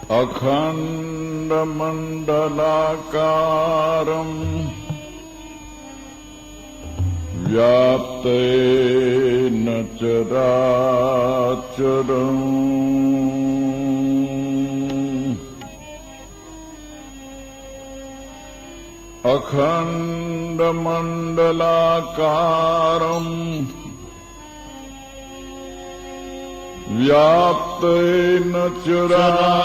अखण्डमण्डलाकारम् व्याप्तेन चराचरम् अखण्डमण्डलाकारम् व्याप्तेन चराचरम्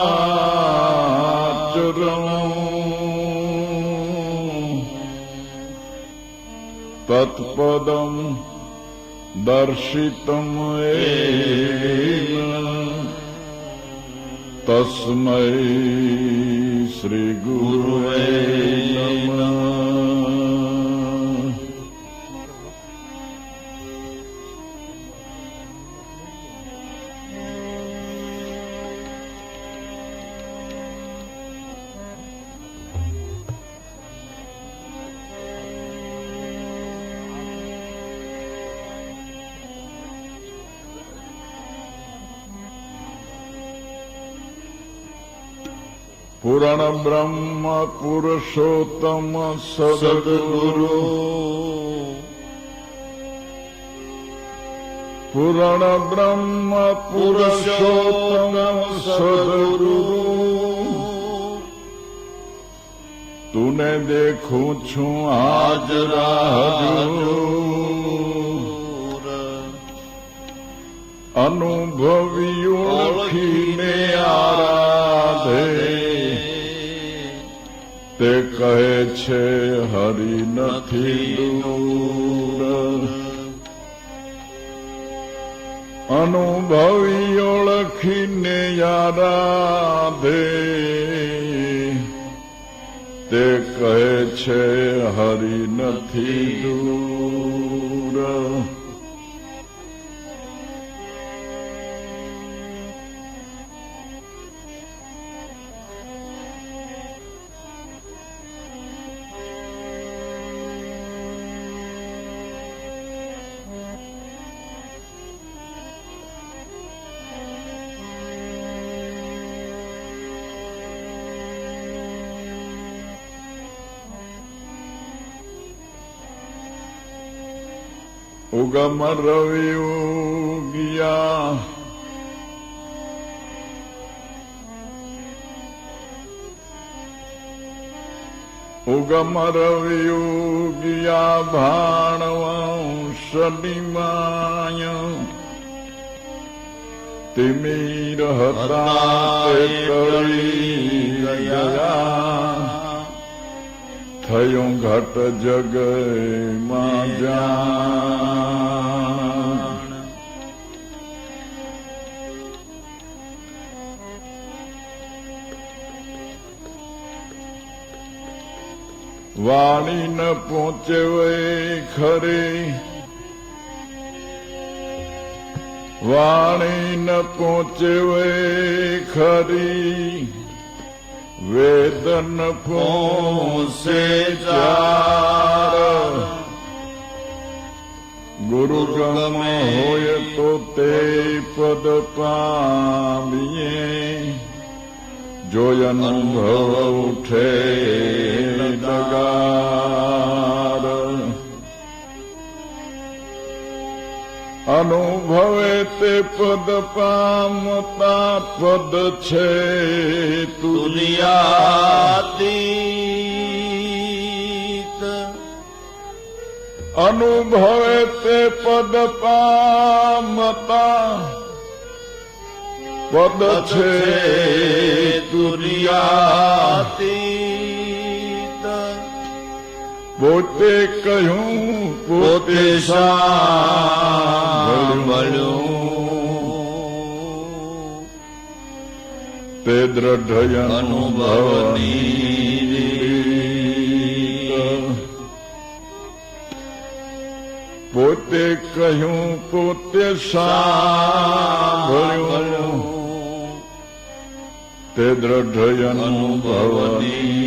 तत्पदं दर्शितं येन तस्मै श्री गुरुवे नमः। पूर्ण ब्रह्म पुरुषोत्तम सद्गुरु पूर्ण ब्रह्म पुरुषोत्तम सद्गुरु तूने देखूं छूं हाजरा हजूर अनुभवी ओळखीने आराधे તે કહે છે હરિ નથી દૂર અનુભવી ઓળખીને આરાધે તે કહે છે હરિ નથી દૂર। उगम रवि उगिया उगम रवि उगिया भाणवंशनिमाय तिमिर हता ते टળી ગયા થયું ઘટ જગમાં જાણ। વાણી ન પહોંચે ખરે વાણી ન પહોંચે ખરી વેદન પહોંચે જાર ગુરુ ગમે હોય તો તે પદ પામીએ જોય અનુભવ ઉઠે ડગાર અનુભવે તે પદ પામતા પદ છે તુર્યાતીત અનુભવે તે પદ પામતા પદ છે તુર્યાતીત પોતે કહ્યું પોતે સાંભળ્યું તે દ્રઢ અનુભવની પોતે કહ્યું પોતે સાંભળ્યું તે દ્રઢ અનુભવની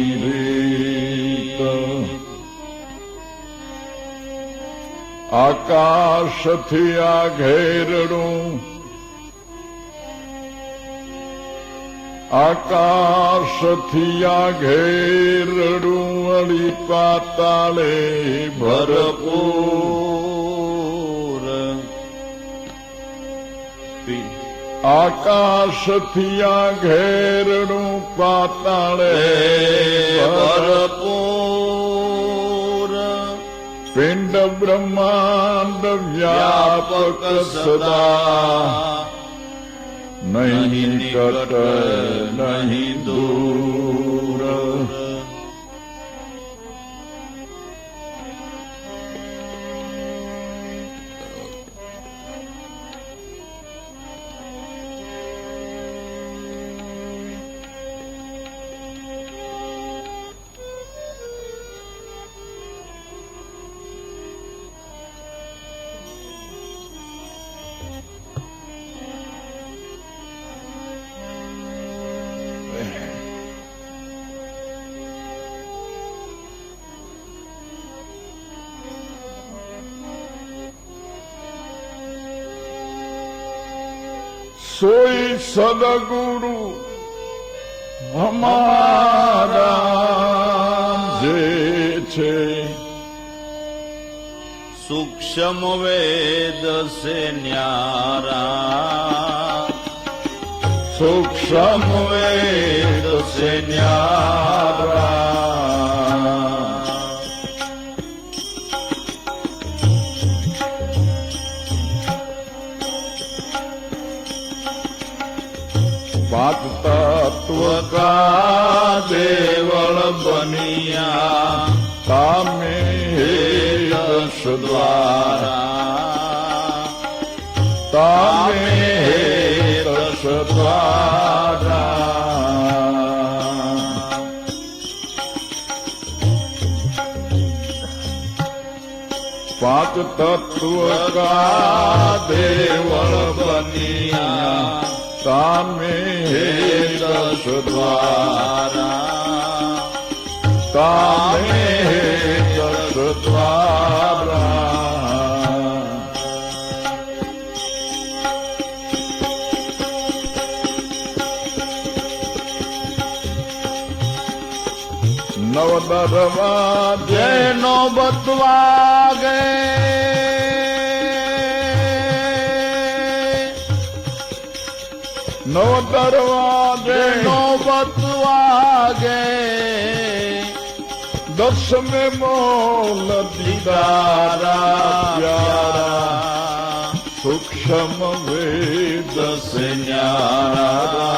આકાશથી આ ઘેરડું આકાશથી આ ઘેરડું વળી પાતાળે ભરપૂર આકાશથી આ ઘેરડું પાતાળે ભરપૂર પિંડ બ્રહ્માંડ વ્યાપક સદા નહીં નિકટ નહીં દૂર સોઈ સદગુરુ હમારા જે છે સૂક્ષ્મ વેદ સે ન્યારા સૂક્ષ્મ વેદ સે ન્યારા पात तत्व का देवल बनिया तामे दश द्वारा तामे दश द्वारा पात तत्व का देवल बनिया तामे दश द्वारा तामे दश द्वारा नव दरवाजे નો બતવાગે नव दरवाजे નોબત વાગે दस में मोल दीदारा प्यारा सूक्ष्म वेद से न्यारा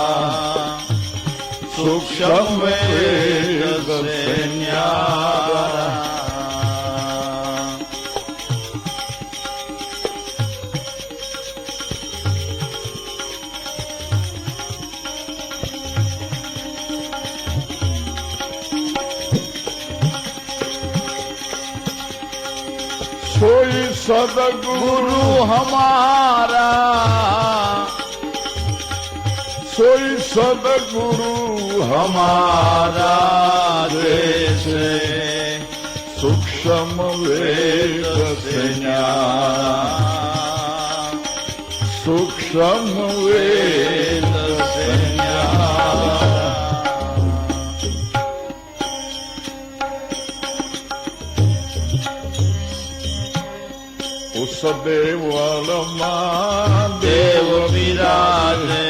सूक्ष्म वेद से न्यारा सोई सदगुरु હમારા सोई सदगुरु हमारा जैसे सूक्ष्म वेद से न्यारा सूक्ष्म वेद से न्यारा उस देवल દેવ વિરાજે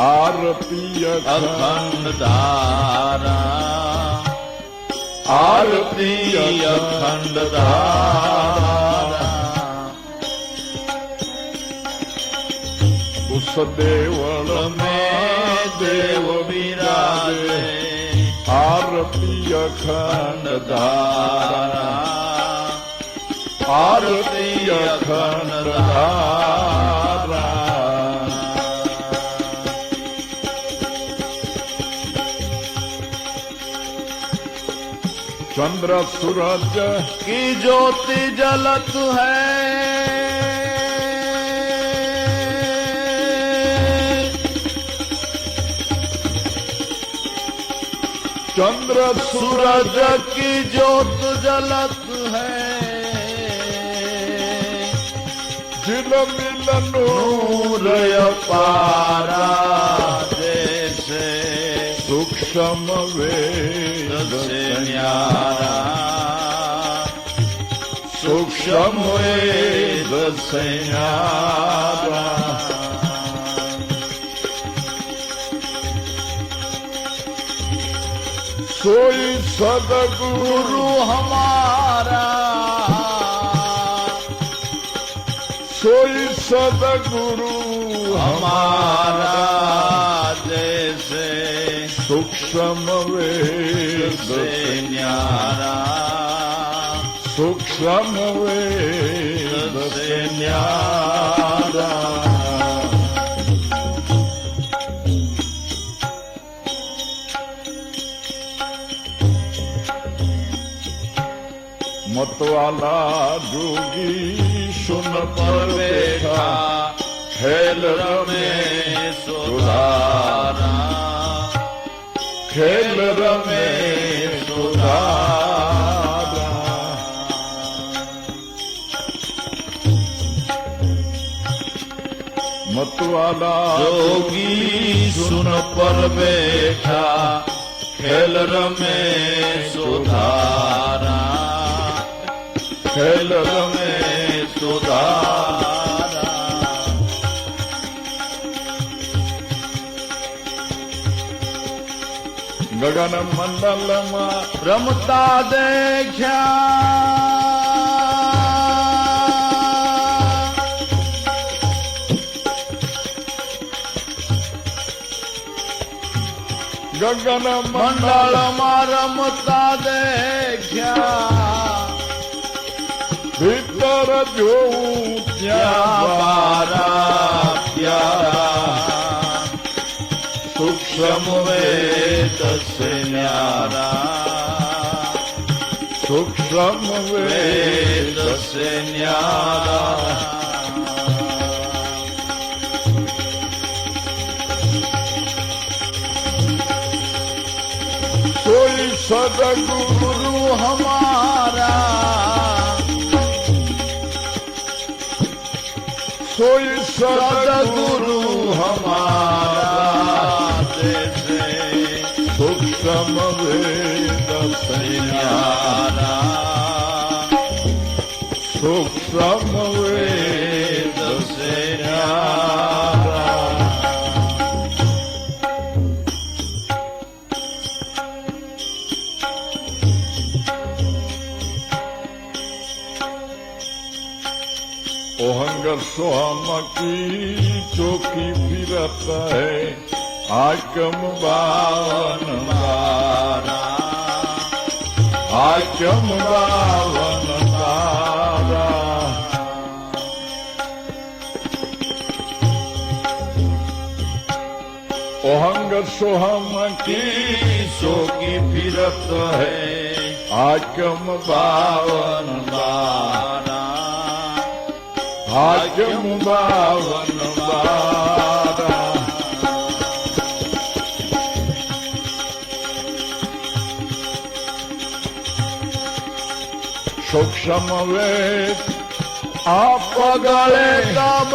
आरती અખંડ ધારા આરતી અખંડ ધારા उस देवल में देव विराजे आरती अखंड धारा आरती अखंड धारा चंद्र सूरज की ज्योति जलत है चंद्र सूरज की ज्योत जलत है जिल मिलन नूर अपारा जैसे सूक्ष्म वेद से से न्यारा सूक्ष्म वेद से न्यारा सोई सदगुरु गुरु हमारा सोई सदगुरु हमारा जैसे सूक्ष्म वेद से से न्यारा सूक्ष्म वेद से न्यारा मतवाला जोगी सुन पर बैठा खेल रमे सुधारा खेल रमे सुधारा मतवाला जोगी सुन पर बैठा खेल रमे सुधारा खेल रमे सुधारा गगन मंडल में रमता देख्या गगन मंडल में रमता देख्या भीतर जोऊं क्या बारा प्यारा सूक्ष्म वेद से न्यारा सूक्ष्म वेद वेद से न्यारा सोई सदगुरु हमारा सोई सदगुरु सदगुरु हमारा जैसे सूक्ष्म वेद से न्यारा सूक्ष्म वेद वेद से न्यारा ओहंग सोहम की चौकी फिरत है आकम बावन बारा आकम बावन तारा ओहंग सोहम की सो की फिरत है आकम बावन बारा आकम बावन तारा सूक्ष्म वेद आप गले तब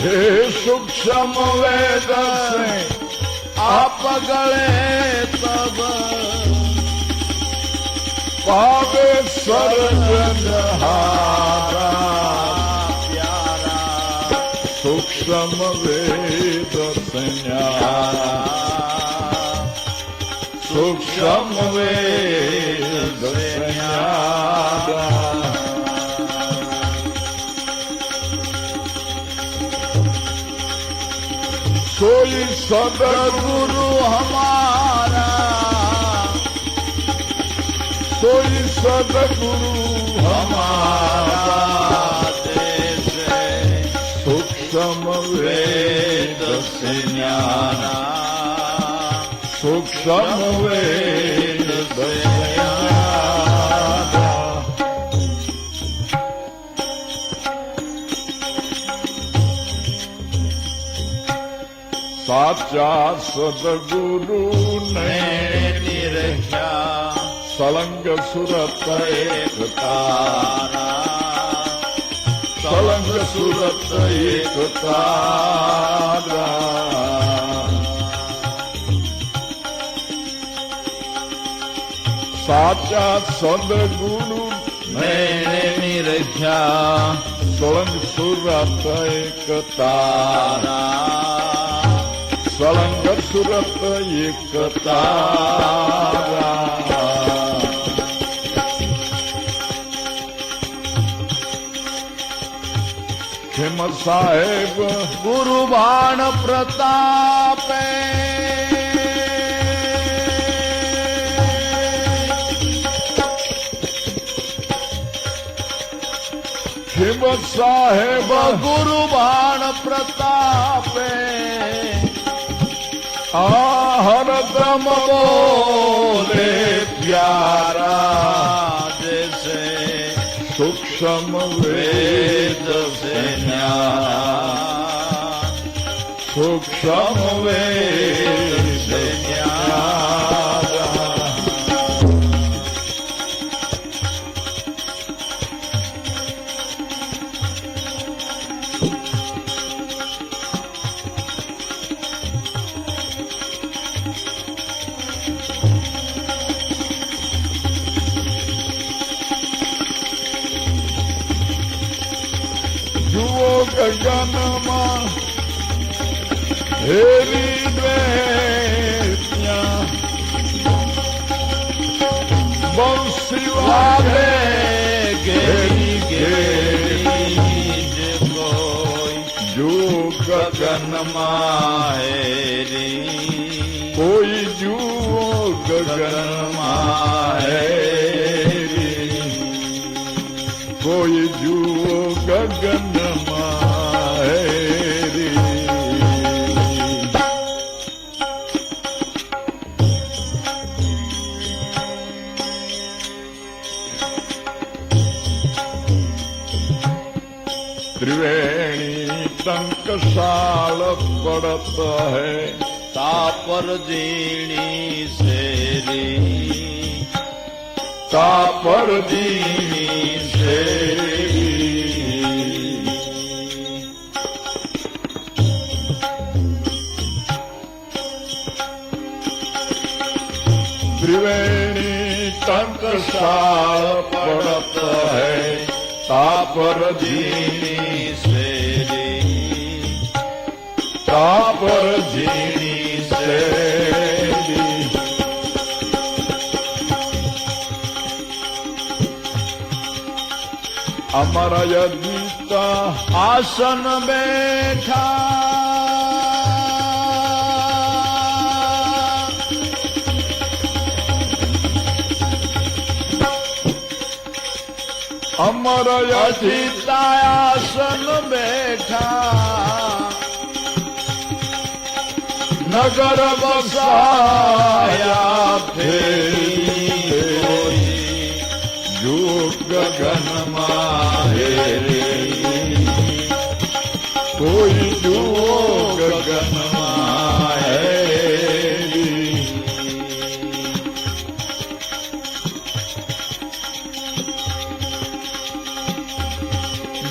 हे सूक्ष्म वेद से आप गले तब पावे सर्वजहारा प्यारा सूक्ष्म वेद से न्यारा सूक्ष्म वेद से न्यारा सोई सदगुरु हमारा सोई सदगुरु हमारा जैसे सूक्ष्म वेद वेद से न्यारा सूक्ष्म वेद से न्यारा साचा सदगुरु ने निरख्या सलंग सुरत एक तारा સુરત એક તારા સાચા સદગુરુ મેળે નિરખ્યા સોળંગ સુરત એક તારા સળંગ સુરત એક તારા ખેમ સાહેબ ગુરુ બાણ પ્રતાપે ખેમ સાહેબ ગુરુ બાણ પ્રતાપે આ હરદમ બોલે પ્યારા જૈસે સૂક્ષ્મ વેદ સે સૂક્ષ્મ વેદ સે જુઓ ગગનમાં હેરી દ્વેત્યા બંસી વાગે ગેરી ગેરી કોઈ જુઓ ગગન ગગનમાં હેરી કોઈ જુઓ ગગનમાં હેરી કોઈ જુઓ ગગનમાં હેરી त्रिवेणी टंकशाल पड़त है तापर जीणी सेरी तापर दीनी सेरी त्रिवेणी टंकशाल पड़त है तापर दीनी सेरी तापर दीनी सेरी अमरय गीता आसन बैठा अमरय अचितायासन बैठा नगर बसाया फेरी जो गगन माहेरी कोई जो गगन माहेरी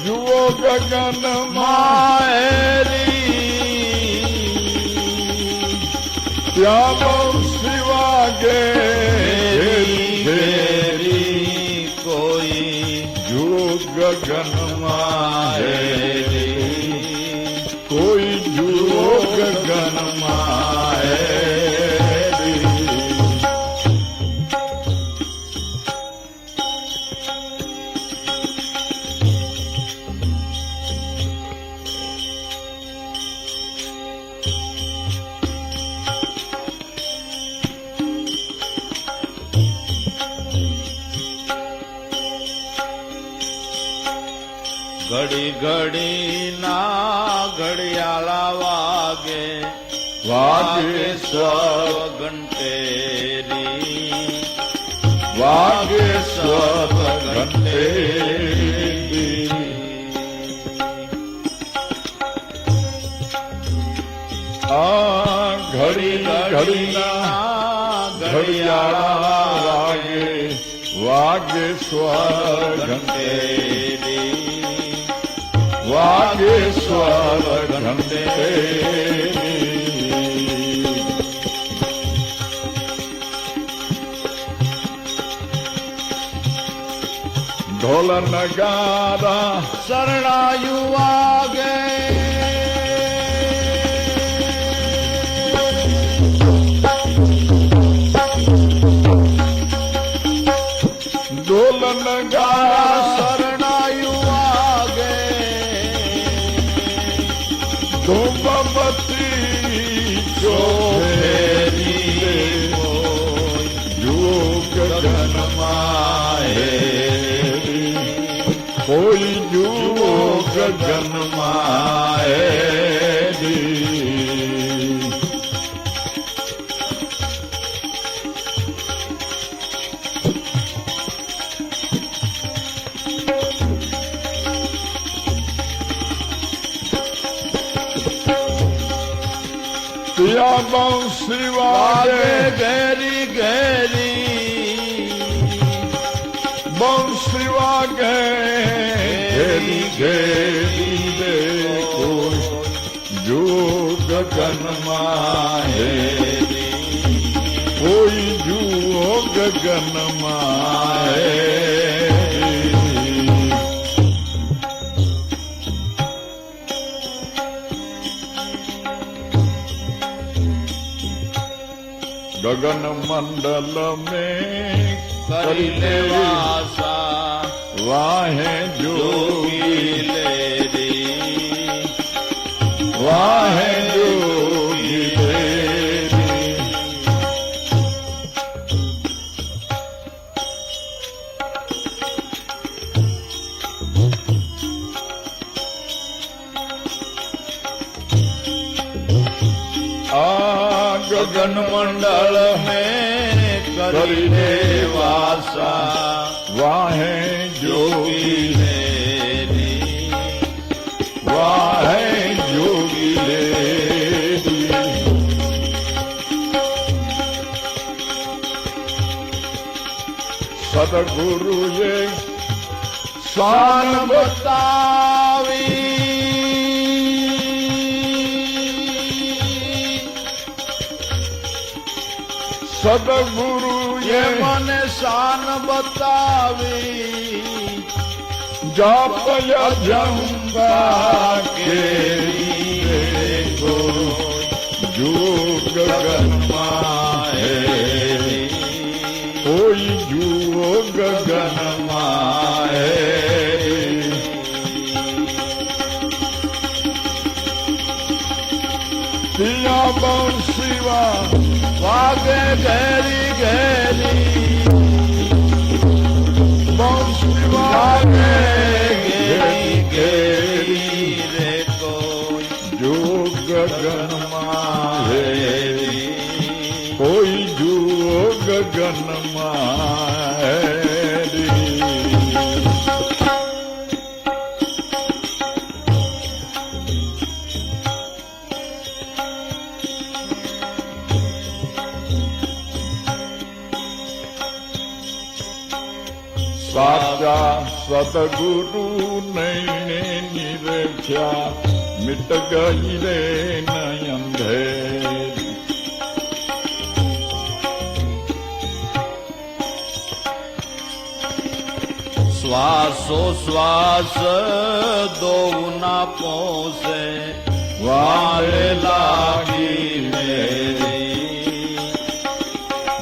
जुओ गगन माहेरी ત્યાં બંસી વાગે घेरी कोई જો ગગનમાં હેરી કોઈ જુઓ ગગનમાં હેરી ઘડી ઘડી ના ઘડિયાળા વાગે વાગે સ્વ ઘંટેરી વાગે સ્વ ઘંટે આ ઘડી ઘડીના ઘડિયાળા વાગે વાગે સ્વ ઘંટે ઘંટેરી વાગે સ્વર ઘંટે ઢોલ નગારા શરણાયુ વાગે ઢોલ નગારા શરણાયુ વાગે ધૂમબત્તી ચોફેરી જુઓ ગગનમાં કોઈ જુઓ ગગનમાં ત્યાં બંસરી વાગે ઘેરી ઘેરી બંસરી વાગે ઘેરી ઘેરી રે કોઈ જો ગગનમાં કોઈ જુઓ ગગનમાં गगन मंडल में કરીને વાસા वाहे જોગી जोगी લેરી वाहे जोगी तेरी ગગન મંડળ में કરીને વાસા वाहे જોગી जोगी લેરી वाहे जोगी तेरी सदगुरु ये शान બતાવી सदगुरु એ ये મને શાન બતાવી जापय जंबा के को जो गगनमा है कोई जुओ गगनमा है पिया बंसीवा વાગે ઘેરી ઘેરી बंसीवा ઘેરી ઘેરી રે કોઈ जो गगनमा है कोई जुओ गगनमा है साचा सतगुरु नैने निरख्या मिट गई रे नयन अंधेरी શ્વાસો શ્વાસ દો ના પોસે वाले લાગી लागी મેરી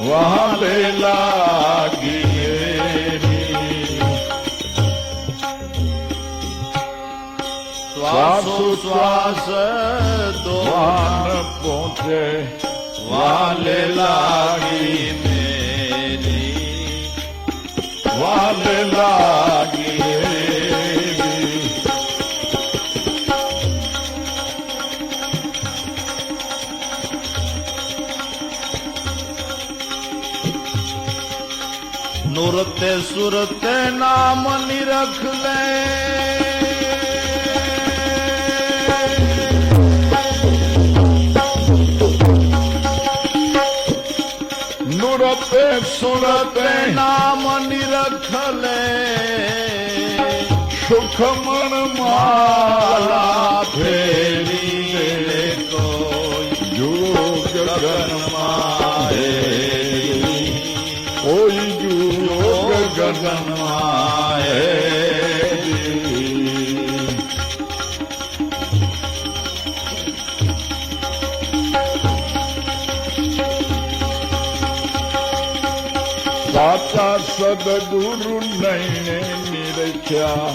वाले लागी मेरी શ્વાસો શ્વાસ દો वान पहुँचे વાલે લાગી મેરી वाले लागी मेरी નુરતે સુરતે નામ નિરખ લે नुरते सुरते નામ નિરખ લે सुखमण माला ફેરી દે કોઈ જુઓ ગગનમાં હેરી કોઈ જુઓ ગગનમાં હેરી સાચા સદગુરુ નયને નિરખ્યા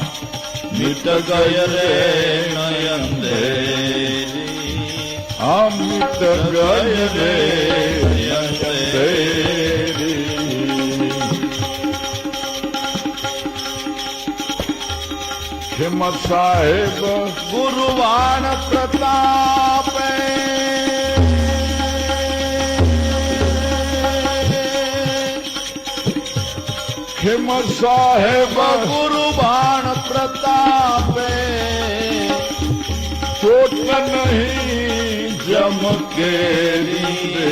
મિટ ગય રે નયન દેરી અમિત ગય રે નયન દેરી ખેમ સાહેબ ગુરુવાણ પ્રતાપે ખેમ સાહેબ ગુરુવાણ પ્રતાપે ચોટ નહીં જમકેરી રે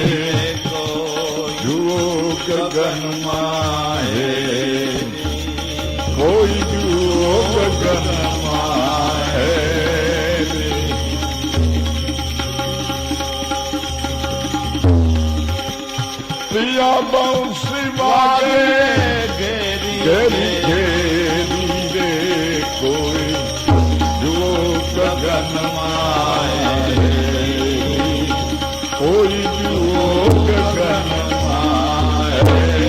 કોઈ જુઓ ગગનમાં હેરી કોઈ જુઓ ગગનમાં હેરી પિયા બંસી વાગે ઘેરી ઘેરી ઘેરી રે કોઈ જુઓ ગગનમાં હેરી કોઈ જુઓ ગગનમાં હેરી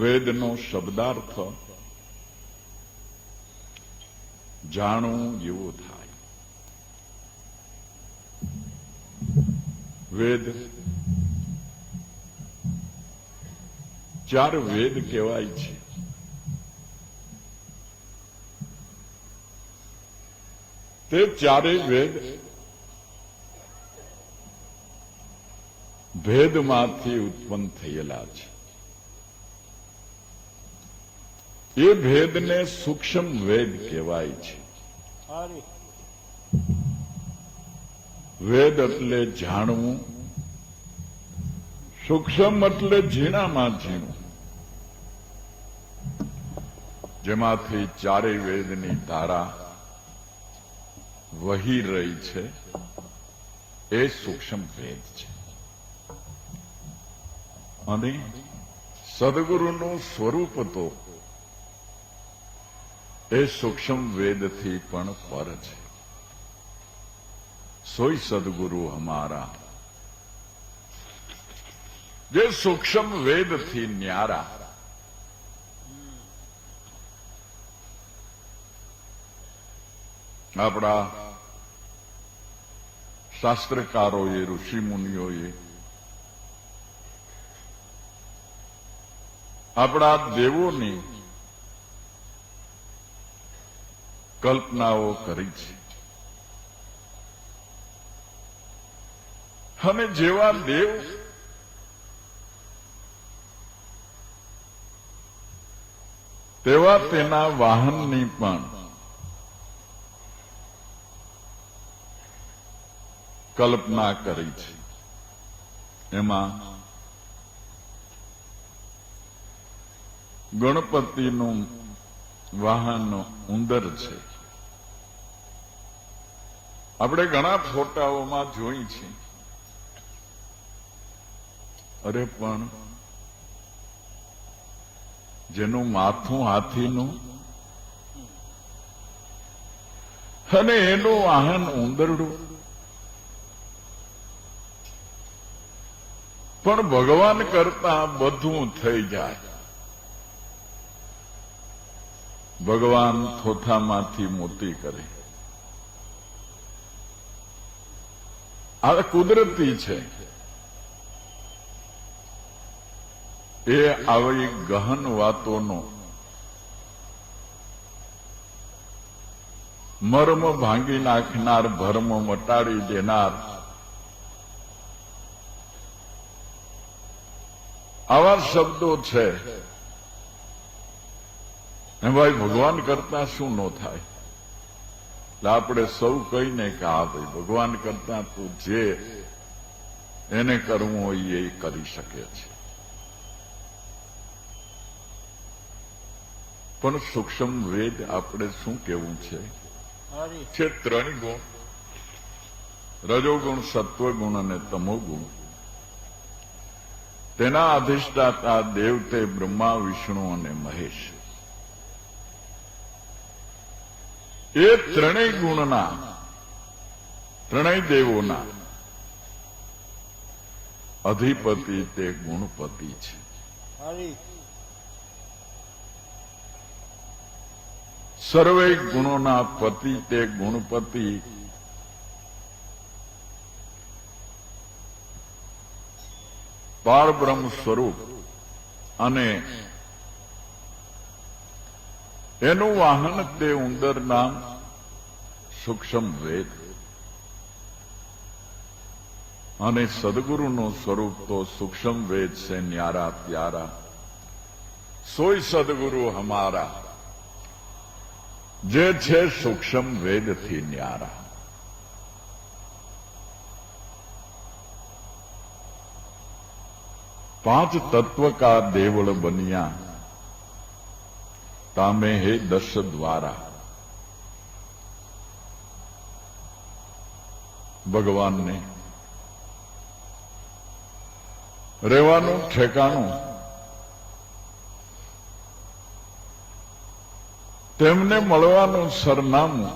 વેદનો શબ્દાર્થ જાણવું જેવો થાય. વેદ ચાર વેદ કહેવાય છે. તે ચારેય વેદ ભેદમાંથી ઉત્પન્ન થયેલા છે. એ ભેદને સૂક્ષ્મ વેદ કહેવાય છે. વેદ એટલે જાણવું, સૂક્ષ્મ એટલે ઝીણામાં ઝીણું, જેમાંથી ચારેય વેદની ધારા વહી રહી છે. એ સૂક્ષ્મ વેદ છે. અને સદગુરુનું સ્વરૂપ તો એ સૂક્ષ્મ વેદથી પણ પર છે. સોય સદગુરુ હમારા, જે સૂક્ષ્મ વેદથી ન્યારા. આપણા શાસ્ત્રકારોએ, ઋષિ મુનિઓએ, આપણા દેવોની કલ્પનાઓ કરી છે. અને જેવા દેવ તેવા તેના વાહનની પણ કલ્પના કરી છે. એમાં ગણપતિનું વાહન ઉંદર છે. આપણે ઘણા ફોટાઓમાં જોઈ છે. અરે પણ જેનું માથું હાથીનું અને એનું વાહન ઉંદરડું, પણ ભગવાન કરતા બધું થઈ જાય. ભગવાન થોથામાંથી મોતી કરે. આ કુદરતી છે. એ આવી ગહન વાતોનો મર્મ ભાંગી નાખનાર, ભર્મ મટાડી દેનાર આવા શબ્દો છે. એ ભાઈ ભગવાન કરતા શું ન થાય? એટલે આપણે સૌ કહીને કે હા ભાઈ ભગવાન કરતા તું જે એને કરવું હોય એ કરી શકે છે. પણ સૂક્ષ્મ વેદ આપણે શું કેવું છે? છે ત્રણ ગુણ, રજોગુણ, સત્વગુણ અને તમોગુણ. તેના અધિષ્ઠાતા દેવ તે બ્રહ્મા, વિષ્ણુ અને મહેશ. એ ત્રણેય ગુણના, ત્રણેય દેવોના અધિપતિ તે ગુણપતિ છે. સર્વે ગુણોના પતિ તે ગુણપતિ. પારબ્રહ્મ સ્વરૂપ અને એનું વાહન તે ઉંદર નામ સૂક્ષ્મ વેદ. અને સદગુરુનું સ્વરૂપ તો સૂક્ષ્મ વેદ છે ન્યારા પ્યારા. સોય સદગુરુ હમારા, જે છે સૂક્ષ્મ વેદથી ન્યારા. પાંચ તત્વ કા દેવળ બનિયા, તામે હે દસ દ્વારા. ભગવાનને રહેવાનું ઠેકાણું, તેમને મળવાનું સરનામું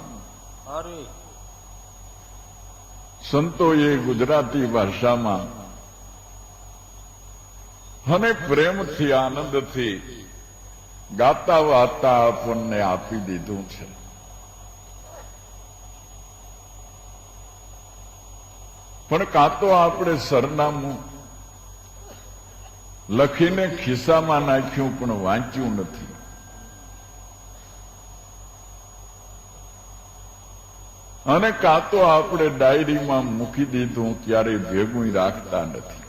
સંતોએ ગુજરાતી ભાષામાં અને પ્રેમથી આનંદથી ગાતા વાતા આપણને આપી દીધું છે. પણ કાં તો આપણે સરનામું લખીને ખિસ્સામાં નાખ્યું પણ વાંચ્યું નથી. અને કાં તો આપણે ડાયરીમાં મૂકી દીધું, ક્યારેય ભેગું રાખતા નથી.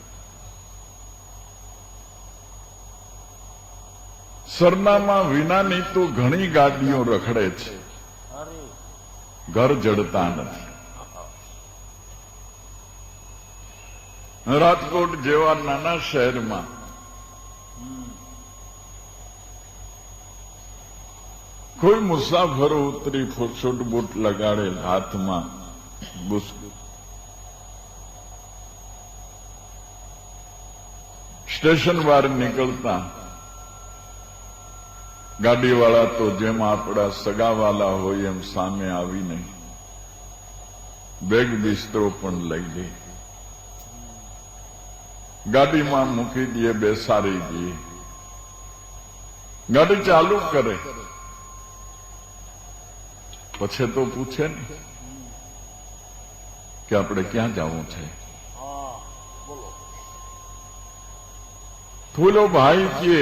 સરનામા વિનાની તો ઘણી ગાડીઓ રખડે છે, ઘર જડતા નથી. રાજકોટ જેવા નાના શહેરમાં કોઈ મુસાફરો ઉતરી ફૂટ બૂટ લગાડેલ, હાથમાં સ્ટેશન બહાર નીકળતા ગાડીવાળા તો જેમ આપણા સગાવાલા હોય એમ સામે આવીને બેગ બિસ્તરો પણ લઈ લે, ગાડીમાં મૂકી દે, બેસાડી દે, ગાડી ચાલુ કરે. પછી તો પૂછે ને કે આપણે ક્યાં જવું છે? થોલો ભાઈ કે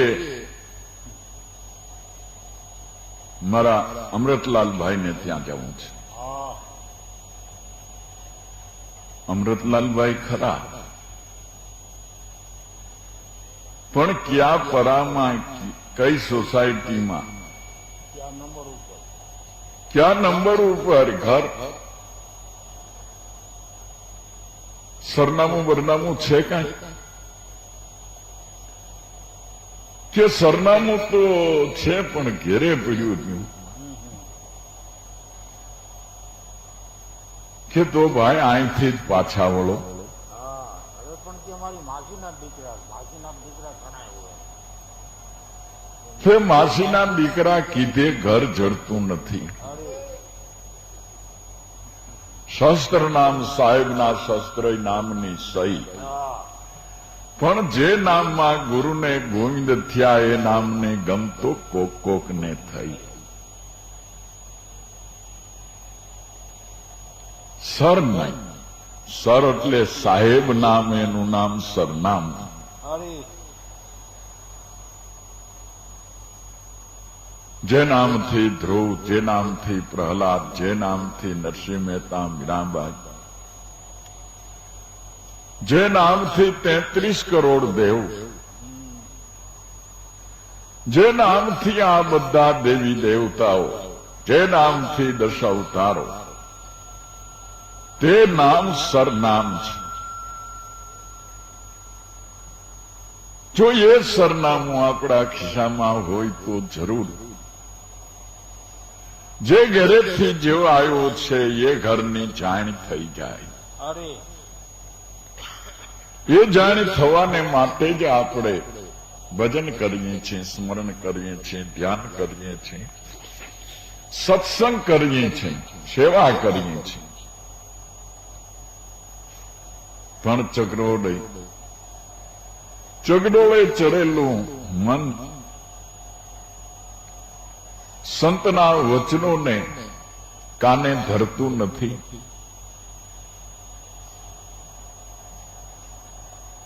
મારા અમૃતલાલભાઈને ત્યાં જવું છે. અમૃતલાલભાઈ ખરા, પણ ક્યાં પરામાં, કઈ સોસાયટીમાં, ક્યાં નંબર ઉપર ઘર, સરનામું બરનામું છે કાંઈ? કે સરનામું તો છે પણ ઘેરે પડ્યું હતું. કે તો ભાઈ અહીંથી જ પાછા વળો. કે માસીના દીકરા કીધે ઘર જડતું નથી. શસ્ત્ર નામ સાહેબના શસ્ત્ર નામની સહી. પણ જે નામમાં ગુરુને ગોવિંદ થયા એ નામને ગમતો કોક કોકને થઈ. સર નહીં, સર એટલે સાહેબ નામ, એનું નામ સરનામ. જે નામથી ધ્રુવ, જે નામથી પ્રહલાદ, જે નામથી નરસિંહ મહેતા, મીરાબાઈ, જે નામથી 33 કરોડ દેવ, જે નામથી આ બધા દેવી દેવતાઓ, જે નામથી દશ અવતારો, તે નામ સરનામ છે. જો એ સરનામું આપણા ખિસ્સામાં હોય તો જરૂર જે ઘરેથી જેવો આવ્યો છે એ ઘરની જાણ થઈ જાય. અરે એ જાણ થવાને માટે જ આપણે ભજન કરીએ છીએ, સ્મરણ કરીએ છીએ, ધ્યાન કરીએ છીએ, સત્સંગ કરીએ છીએ, સેવા કરીએ છીએ. પણ ચગડોળે ચડેલું મન સંતના વચનોને કાને ધરતું નથી.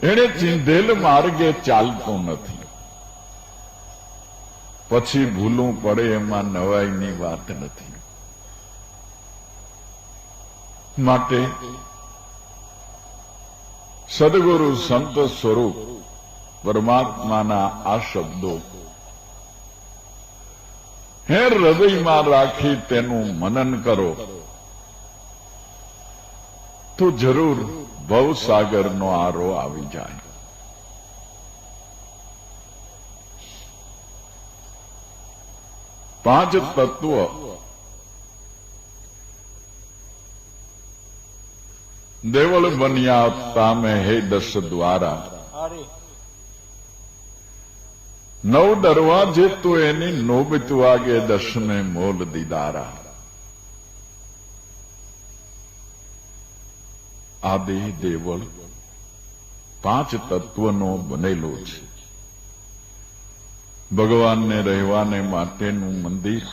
એને ચીંધેલ માર્ગે ચાલતું નથી. પછી ભૂલું પડે એમાં નવાઈની વાત નથી. માટે સદગુરુ સંત સ્વરૂપ પરમાત્માના આ શબ્દો હે હૃદયમાં રાખી તેનું મનન કરો તો જરૂર ભવસાગરનો આરો આવી જાય. પાંચ તત્વ દેવળ બન્યા તામે હે દશ દ્વારા. અરે નવ દરવાજે તો એની નોબત વાગે દશને મોલ દીદારા. આ દેહ દેવળ પાંચ તત્વનો બનેલો છે. ભગવાનને રહેવાને માટેનું મંદિર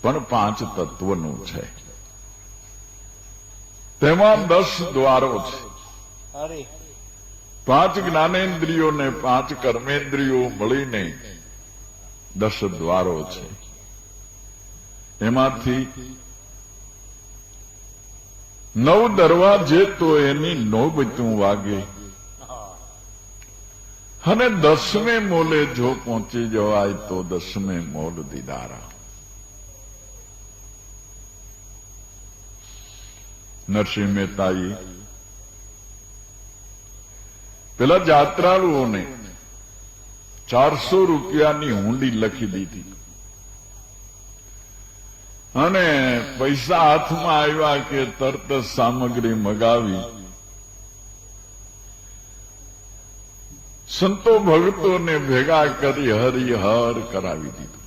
પણ પાંચ તત્વનું છે. તેમાં 10 દ્વારો છે. અરે 5 જ્ઞાનેન્દ્રિયો ને 5 કર્મેન્દ્રિયો મળીને 10 દ્વારો છે. એમાંથી 9 દરવાજે તો એની નોબતું વાગે અને 10મે મોલે જો પહોંચી જવાય તો 10મે મોલ દીદારા. નરસિંહ મહેતાએ પેલા જાત્રાળુઓને 400 રૂપિયાની હુંડી લખી દીધી અને પૈસા હાથમાં આવ્યા કે તરત જ સામગ્રી મગાવી સંતો ભક્તોને ભેગા કરી હરિહર કરાવી દીધું.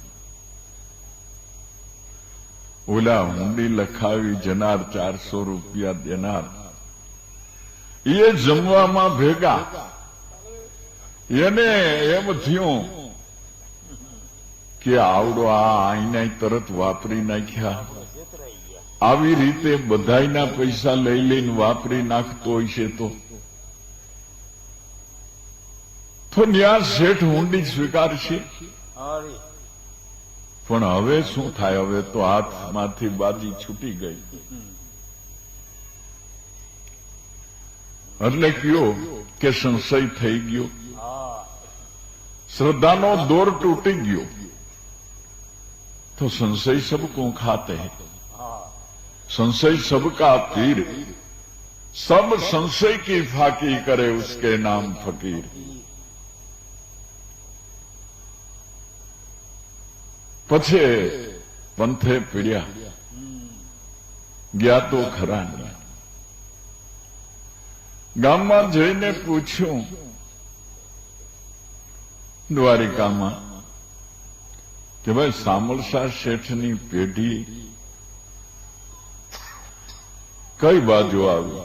ઓલા હુંડી લખાવી જનાર 400 રૂપિયા દેનાર એ જમવામાં ભેગા. એને એમ થયું કે આવડો આ આઈને તરત વાપરી નાખ્યા. આવી રીતે બધાયના પૈસા લઈ લઈને વાપરી નાખતો હોય છે તો ન્યા શેઠ હુંડી સ્વીકારશે. અરે પણ હવે શું થાય? હવે તો હાથમાંથી બાજી છૂટી ગઈ. એટલે કયો કે સંશય થઈ ગયો, હા શ્રદ્ધાનો દોર તૂટી ગયો. તો સંશય सबको खाते हैं, હા संशय सबका पीर, सब संशय की फाकी करे उसके नाम फकीर. પછી પંથે પીડ્યા, ગયા તો ખરા નહીં. ગામમાં જઈને પૂછ્યું દ્વારિકામાં કે ભાઈ સામલસા શેઠની પેઢી કઈ બાજુ આવી?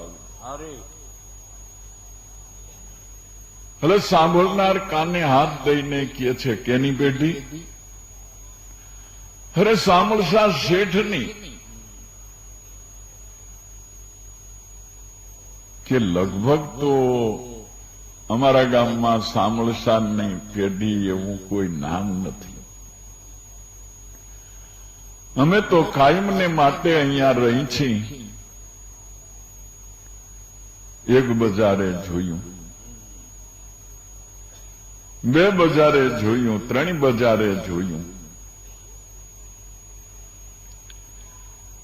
અરે એટલે સાંભળનાર કાને હાથ દઈને કહે છે કેની પેઢી? અરે સામલસા શેઠની. કે લગભગ તો અમારા ગામમાં સામલસાની પેઢી એવું કોઈ નામ નથી. અમે તો કાયમને માટે અહીંયા રહી છીએ. એક બજારે જોયું બે બજારે જોયું, 3 બજારે જોયું.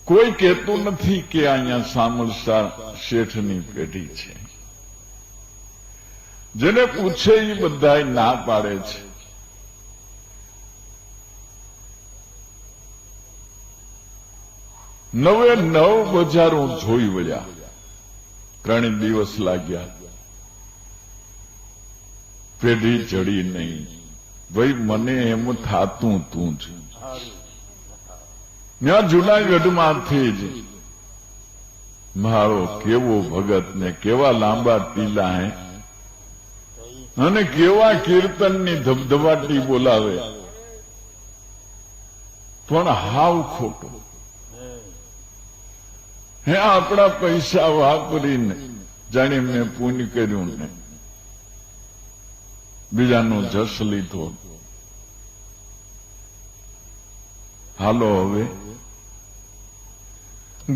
કોઈ કહેતું નથી કે અહીંયા સામળસા શેઠની પેઢી છે. જેને પૂછે એ બધાય ના પાડે છે. નવે 9 બજારો જોઈ વળ્યા. 3 દિવસ લાગ્યા. પેઢી ચડી નહીં. ભાઈ મને એમ થાતું તું જ. ત્યાં જુનાગઢમાંથી જ મારો કેવો ભગત ને કેવા લાંબા ટીલા હે અને કેવા કીર્તનની ધબધબાટી બોલાવે, પણ હાવ ખોટું. હે આપણા પૈસા વાપરીને જાણે મેં પુણ્ય કર્યું ને બીજાનો જસ લીધો. હાલો હવે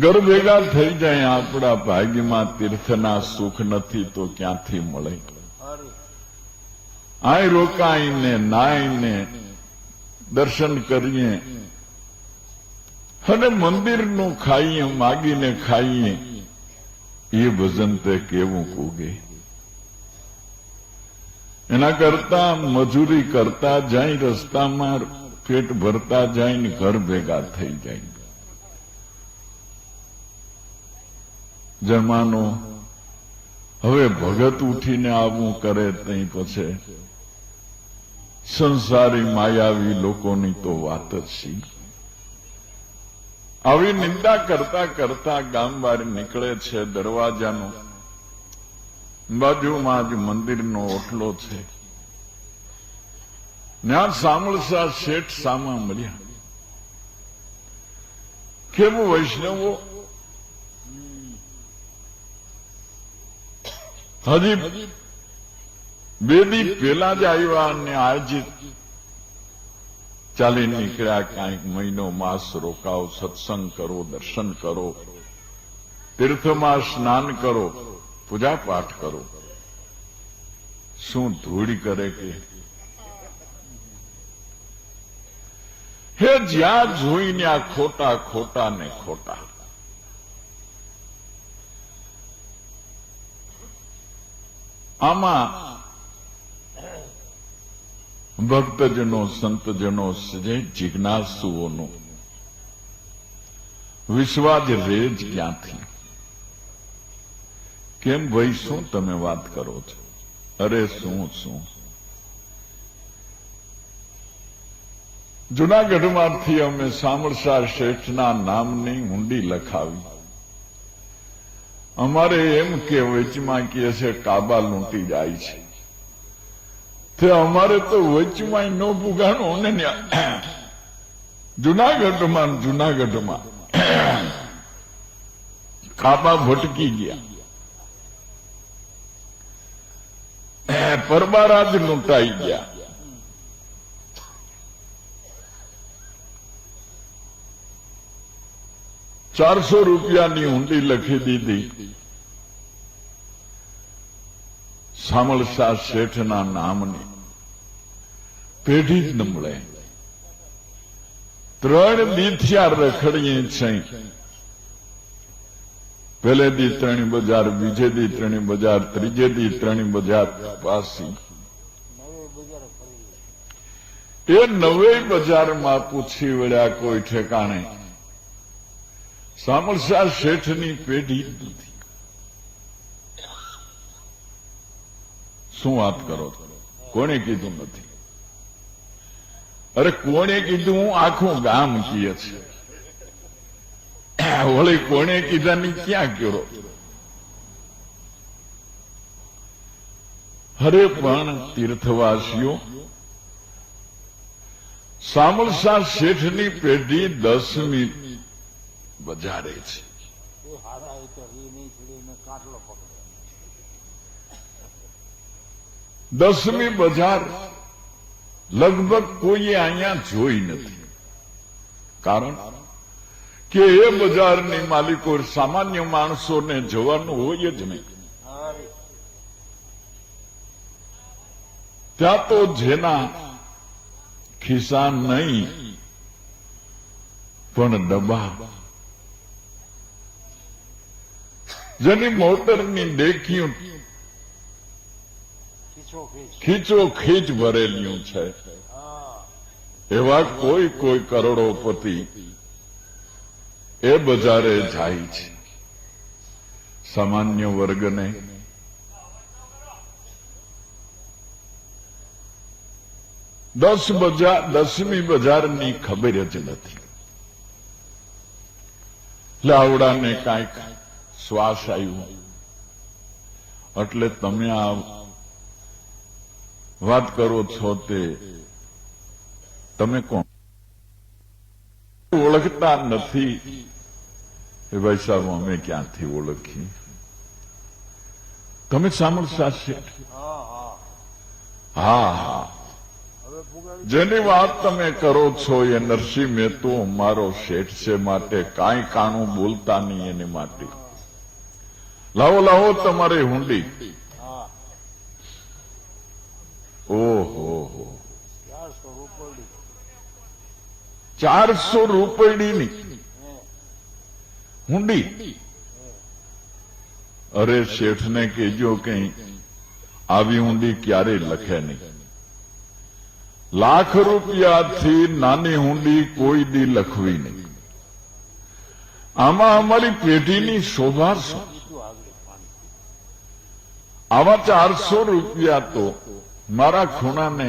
ઘર ભેગા થઈ જાય. આપણા ભાગ્યમાં તીર્થના સુખ નથી તો ક્યાંથી મળે? આય રોકાઈને નાઈને દર્શન કરીએ અને મંદિરનું ખાઈએ, માગીને ખાઈએ. એ ભજન તે કેવું કૂગે. એના કરતા મજૂરી કરતા જાય, રસ્તામાં પેટ ભરતા જાય ને ઘર ભેગા થઈ જાય. જમાનો હવે ભગત ઉઠીને આવું કરે તઈ પછી સંસારી માયાવી લોકોની તો વાત જ છે. આવી નિંદા કરતા કરતા ગામ બહાર નીકળે છે. દરવાજાનો બાજુમાં જ મંદિરનો ઓટલો છે. ત્યાં સામળસા શેઠ સામા મળ્યા. કેવું વૈષ્ણવો હજી 2 દી પેલા જ આવ્યા અને આજે ચાલી નીકળ્યા. કાંઈક મહિનો માસ રોકાઓ, સત્સંગ કરો, દર્શન કરો, તીર્થમાં સ્નાન કરો, પૂજા પાઠ કરો. શું ધૂળ કરે કે હે જ્યાં જોઈને આ ખોટા ખોટા ને ખોટા. આમાં ભક્તજનો સંતજનો સજે જિજ્ઞાસુઓનો વિશ્વાસ રહે જ ક્યાંથી? કેમ ભાઈ શું તમે વાત કરો છો? અરે શું જુનાગઢમાંથી અમે સામળસા શેઠના નામની હુંડી લખાવી. અમારે એમ કે વચમાં કહે છે કાબા લૂંટી જાય છે. તે અમારે તો વચમાં ન પુગાણો ને જુનાગઢમાં કાબા ભટકી ગયા. પરબારા જ લૂંટાઈ ગયા. ₹400 હુંડી લખી દીધી સામળસા શેઠના નામની. પેઢી જ ન મળે. 3 દી થયા રખડીએ છે. પહેલે દી 3 બજાર, બીજે દી 3 બજાર, ત્રીજે દી 3 બજાર પાસી. એ 9 બજારમાં પૂછી વળ્યા કોઈ ઠેકાણે. સામળસા શેઠની પેઢી જ નથી. શું વાત કરો? કોણે કીધું નથી? અરે કોણે કીધું? હું આખું ગામ કીએ છે. વળી કોણે કીધાની ક્યાં કર્યો? હરે પણ તીર્થવાસીઓ, સામળસા શેઠની પેઢી 10મી બજારે છે. 10મી બજાર લગભગ કોઈએ અહીંયા જોઈ નથી. કારણ કે એ બજારની માલિકો સામાન્ય માણસોને જવાનું હોય જ નહીં. ત્યાં તો જેના ખિસ્સા નહીં પણ ડબ્બા, જેની મોટરની ડેકીઓ ખીચો ખીચ ભરેલું છે, એવા કોઈ કોઈ કરોડોપતિ એ બજારે જાય છે. સામાન્ય વર્ગને દસમી બજારની ખબર જ નથી. લાવડાને કાંઈક શ્વાસ આવ્યો એટલે તમે આ વાત કરો છો તે તમે કોણ? ઓળખતા નથી. એ ભાઈ સાહેબ અમે ક્યાંથી ઓળખી? તમે સાંભળતા શેઠ? હા હા, જેની વાત તમે કરો છો એ નરસિંહ મહેતો મારો શેઠ છે, માટે કાંઈ કાણું બોલતા નહીં એની માટે. લાવો લાવો તમારી હુંડી. ઓહો, 400 રૂપિયાની હુંડી. અરે શેઠને કહેજો કે આવી હુંડી ક્યારે લખે નહીં. ₹1,00,000થી નાની હુંડી કોઈ દી લખવી નહીં. આમાં અમારી પેઢીની શોભા છે. આવા 400 રૂપિયા તો મારા ખૂણાને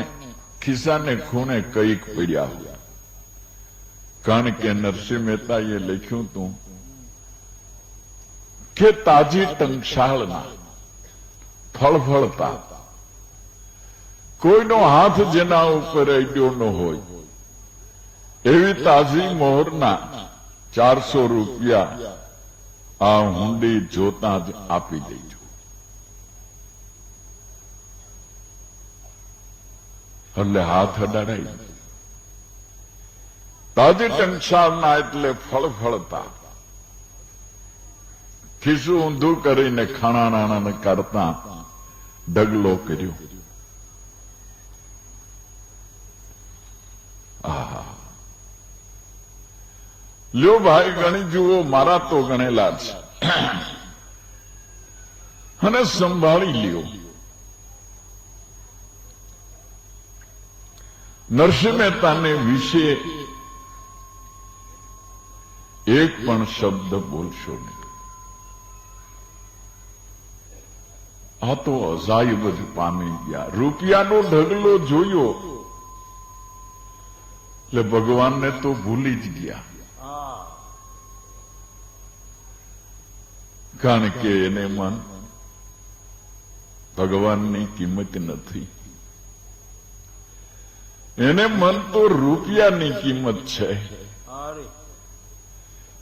ખિસ્સાને ખૂણે કઈક પડ્યા હોય. કારણ કે નરસિંહ મહેતાએ લખ્યું હતું કે તાજી ટંકશાળના ફળફળતા કોઈનો હાથ જેના ઉપર અડ્યો ન હોય એવી તાજી મોહરના 400 રૂપિયા આ હુંડી જોતા જ આપી દેજો. એટલે હાથ અડાડાઈ. તાજી ટંકશાળના એટલે ફળફળતા. ખિસ્સું ઊંધું કરીને ખાણા નાણાને કાઢતા ઢગલો કર્યો. આહા, લ્યો ભાઈ ગણી જુઓ, મારા તો ગણેલા છે અને સંભાળી લ્યો. નરસિંહ મહેતાને વિશે એક પણ શબ્દ બોલશો નહીં. આ તો અજાયબ જ પામી ગયા. રૂપિયાનો ઢગલો જોયો એટલે ભગવાનને તો ભૂલી જ ગયા. કારણ કે એને મન ભગવાનની કિંમત નથી. એને મન તો રૂપિયાની કિંમત છે.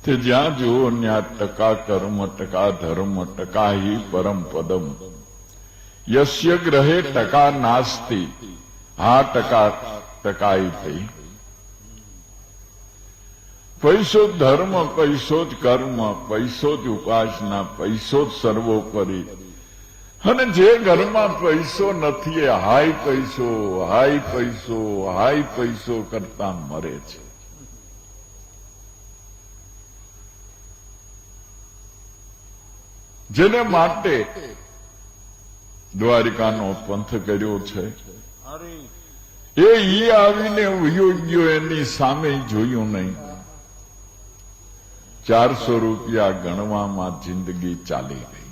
તે જ્યાં જુઓ ત્યાં ટકા કર્મ, ટકા ધર્મ, ટકા હિ પરમ પદમ. યસ્ય ગ્રહે ટકા નાસ્તિ. હા, ટકા ટકાઈ થઈ. પૈસો જ ધર્મ, પૈસો જ કર્મ, પૈસો જ ઉપાસના, પૈસો જ સર્વોપરી. અને જે ઘરમાં પૈસો નથી એ હાય પૈસો, હાય પૈસો, હાય પૈસો કરતા મરે છે. જેને માટે દ્વારિકાનો પંથ કર્યો છે એ ઈ આવીને વયો ગયો, એની સામે જોયું નહીં. 400 રૂપિયા ગણવામાં જિંદગી ચાલી ગઈ.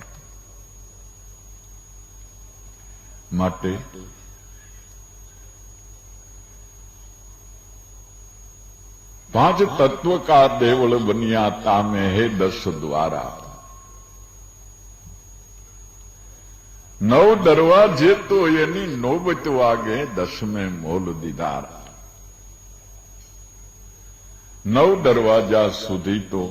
માટે પાંચ તત્વ કા દેવળ બન્યા તામે હે 10 દ્વારા. 9 દરવાજે તો એની નોબત વાગે 10મે મોલ દીદાર. 9 દરવાજા સુધી તો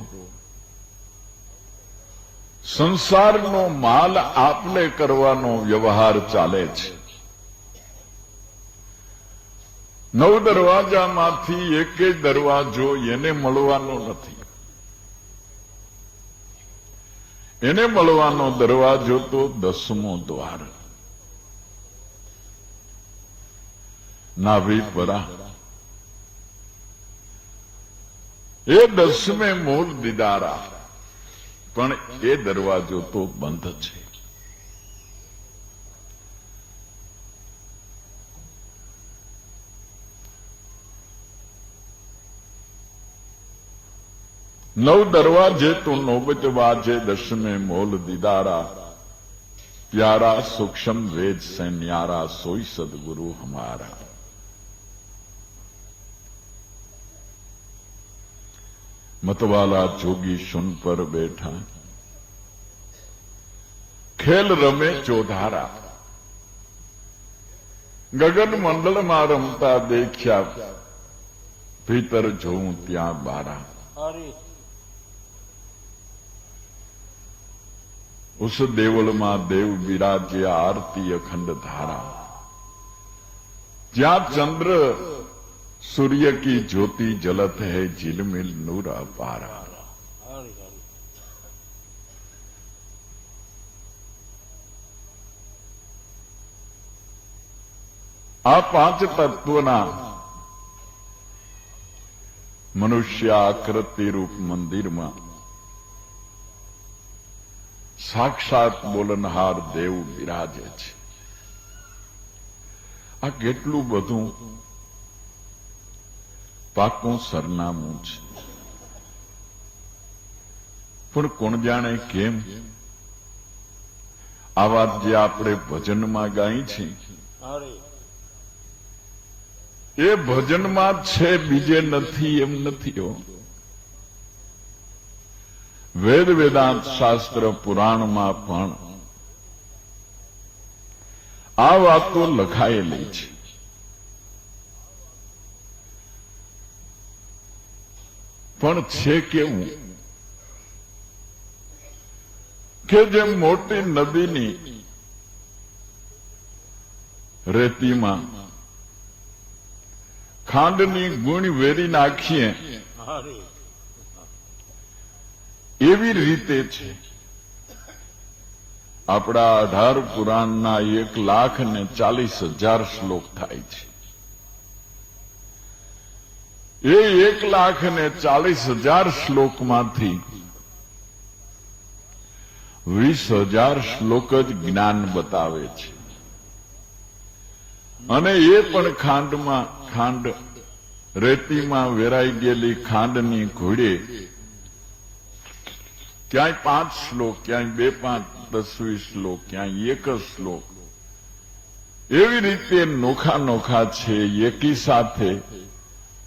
સંસારનો માલ આપલે કરવાનો વ્યવહાર ચાલે છે. 9 દરવાજામાંથી એકેય દરવાજો એને મળવાનો નથી. એને મળવાનો દરવાજો તો 10મો દ્વાર. નાભી પરા એ 10મે મૂલ દીદારા, પણ એ દરવાજો તો બંધ છે. નવ દરવાજે તો નોબત વાજે, 10મે મોલ દીદારા. પ્યારા સૂક્ષ્મ વેદ સે ન્યારા, સોઈ સદગુરુ હમારા. मतवाला जोगी सुन पर बैठा, खेल रमे चौधारा. गगन मंडल में रमता देखा, भीतर जोऊं त्या बारा. उस देवल में देव विराजे, आरती अखंड धारा. ज्या चंद्र सूर्य की ज्योति जलत है, झिलमिल नूर अपारा. आ 5 तत्वना मनुष्य आकृति रूप मंदिर में साक्षात बोलनहार देव विराजे छे. आ કેટલું બધું પાકું સરનામું છે, પણ કોણ જાણે કેમ આ વાત જે આપણે ભજનમાં ગાઈ છે એ ભજનમાં છે, બીજે નથી એમ નથી. વેદ વેદાંત શાસ્ત્ર પુરાણમાં પણ આ વાતો લખાયેલી છે. પણ છે કેવું કે જેમ મોટી નદીની રેતીમાં ખાંડની ગુણ વેરી નાખીએ એવી રીતે છે આપણા 18 પુરાણના 1,40,000 શ્લોક થાય છે. એ 1,40,000 શ્લોકમાંથી 20,000 શ્લોક જ જ્ઞાન બતાવે છે, અને એ પણ ખાંડ રેતીમાં વેરાઈ ગયેલી ખાંડની ઘોડે ક્યાંય 5 શ્લોક, ક્યાંય 2, 5, 10, 20 શ્લોક, ક્યાંય 1 જ શ્લોક, એવી રીતે નોખા નોખા છે. એકી સાથે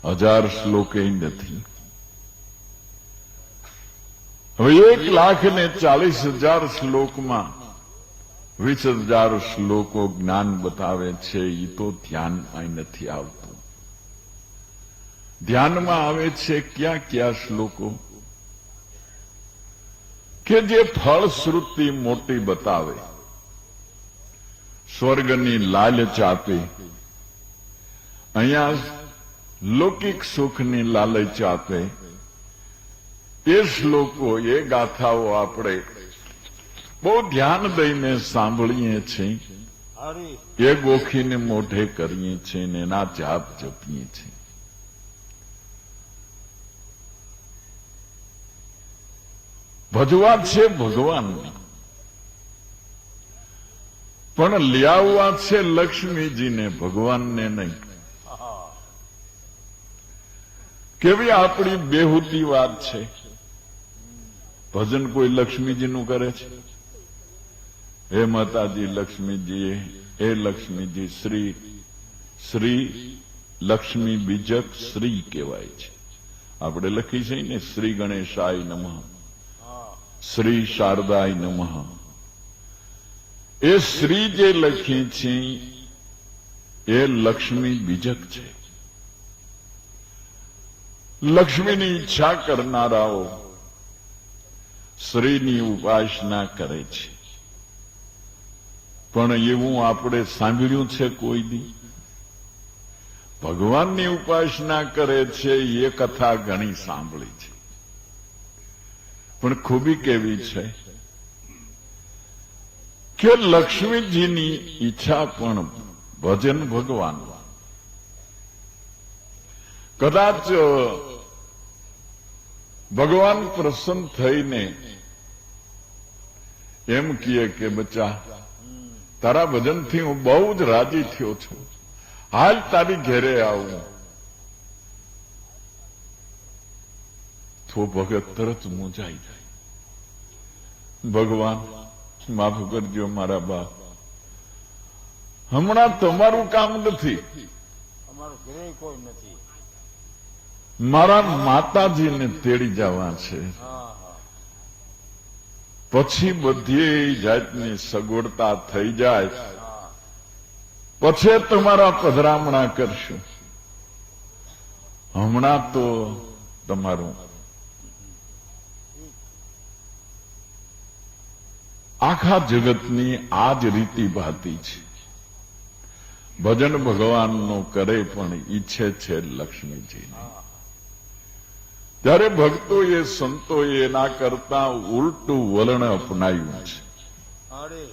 1000 શ્લોક નથી. હવે 1,40,000 શ્લોકમાં 20,000 શ્લોકો જ્ઞાન બતાવે છે. એ તો ધ્યાનમાં નથી આવતું. ધ્યાનમાં આવે છે ક્યાં ક્યાં શ્લોકો કે જે ફળશ્રુતિ મોટી બતાવે, સ્વર્ગની લાલચ આપે. અહીંયા લૌકિક સુખની લાલચ આપે. એ શ્લોકો, એ ગાથાઓ આપણે બહુ ધ્યાન દઈને સાંભળીએ છીએ, એ ગોખીને મોઢે કરીએ છીએ ને એના જાપ જપીએ છીએ. ભજવા છે ભગવાનને, પણ લ્યાવવા છે લક્ષ્મીજીને, ભગવાનને નહીં. કેવી આપણી બેહુદી વાત છે. ભજન કોઈ લક્ષ્મીજીનું કરે છે. હે માતાજી લક્ષ્મીજી, હે લક્ષ્મીજી. શ્રી લક્ષ્મી બીજક શ્રી કહેવાય છે. આપણે લખી છે ને, શ્રી ગણેશાય નમઃ, શ્રી શારદાય નમઃ. એ શ્રી જે લખી છે એ લક્ષ્મી બીજક છે. લક્ષ્મીની ઈચ્છા કરનારાઓ શ્રીની ઉપાસના કરે છે. પણ એવું આપણે સાંભળ્યું છે કોઈ દી? ભગવાનની ઉપાસના કરે છે એ કથા ઘણી સાંભળી છે, પણ ખૂબી કેવી છે કે લક્ષ્મીજીની ઈચ્છા પણ ભજન ભગવાન. કદાચ ભગવાન પ્રસન્ન થઈને એમ કહે કે બચ્ચા, તારા ભજનથી હું બહુ જ રાજી થયો છું, હાલ તારી ઘેરે આવું, તો ભગત તરત મૂંઝાઈ જાય. ભગવાન માફ કરજો મારા બાપ, હમણાં તમારું કામ નથી, અમારું ઘરે કોઈ નથી. મારા માતાજીને તેડી જવા છે, હા હા પછી બધી જાતની સગવડતા થઈ જાય હા પછી તમારા પધરામણા કરશું. હમણાં તો તમારું આખા જગતની આ જ રીતિ ભાતી છે. ભજન ભગવાનનું કરે પણ ઈચ્છે છે લક્ષ્મીજીને. ત્યારે ભક્તોએ સંતોએ એના કરતા ઉલટું વલણ અપનાવ્યું છે. અરે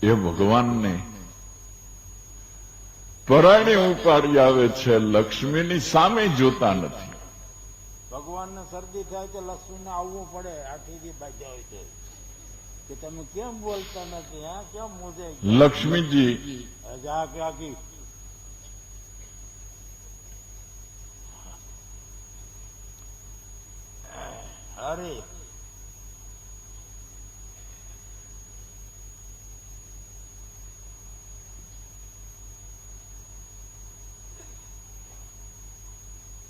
એ ભગવાનને પરાણે ઉપાડી આવે છે, લક્ષ્મીની સામે જોતા નથી. ભગવાનને શરદી થાય તો લક્ષ્મીને આવવું પડે. આખી બાજ્યા હોય છે કે તમે કેમ બોલતા નથી, હા કેમ મોજે લક્ષ્મીજી જા કે આખી અરે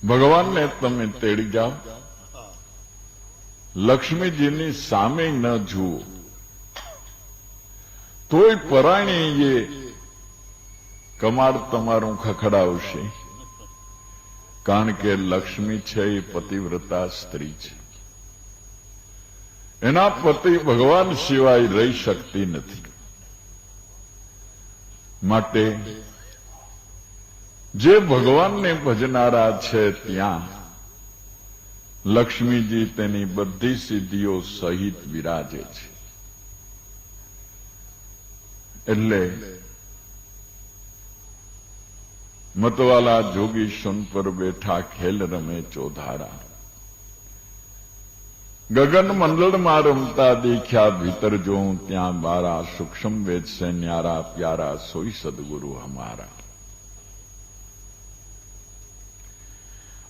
ભગવાનને તમે તેડી જાઓ, લક્ષ્મીજીની સામે ન જુઓ, તોય પરાણીએ કમાડ તમારું ખખડાવશે. કારણ કે લક્ષ્મી છે એ પતિવ્રતા સ્ત્રી છે, એના પતિ ભગવાન સિવાય રહી શકતી નથી. માટે જે ભગવાનને ભજનારા છે ત્યાં લક્ષ્મીજી તેની બધી સિદ્ધિઓ સહિત વિરાજે છે. એટલે મતવાલા જોગી સુન પર બેઠા ખેલ રમે ચોધારા, ગગન મંડળમાં રમતા દેખ્યા ભીતર જોઉં ત્યાં બારા, સૂક્ષ્મ વેદ સે ન્યારા પ્યારા સોઈ સદગુરુ હમારા.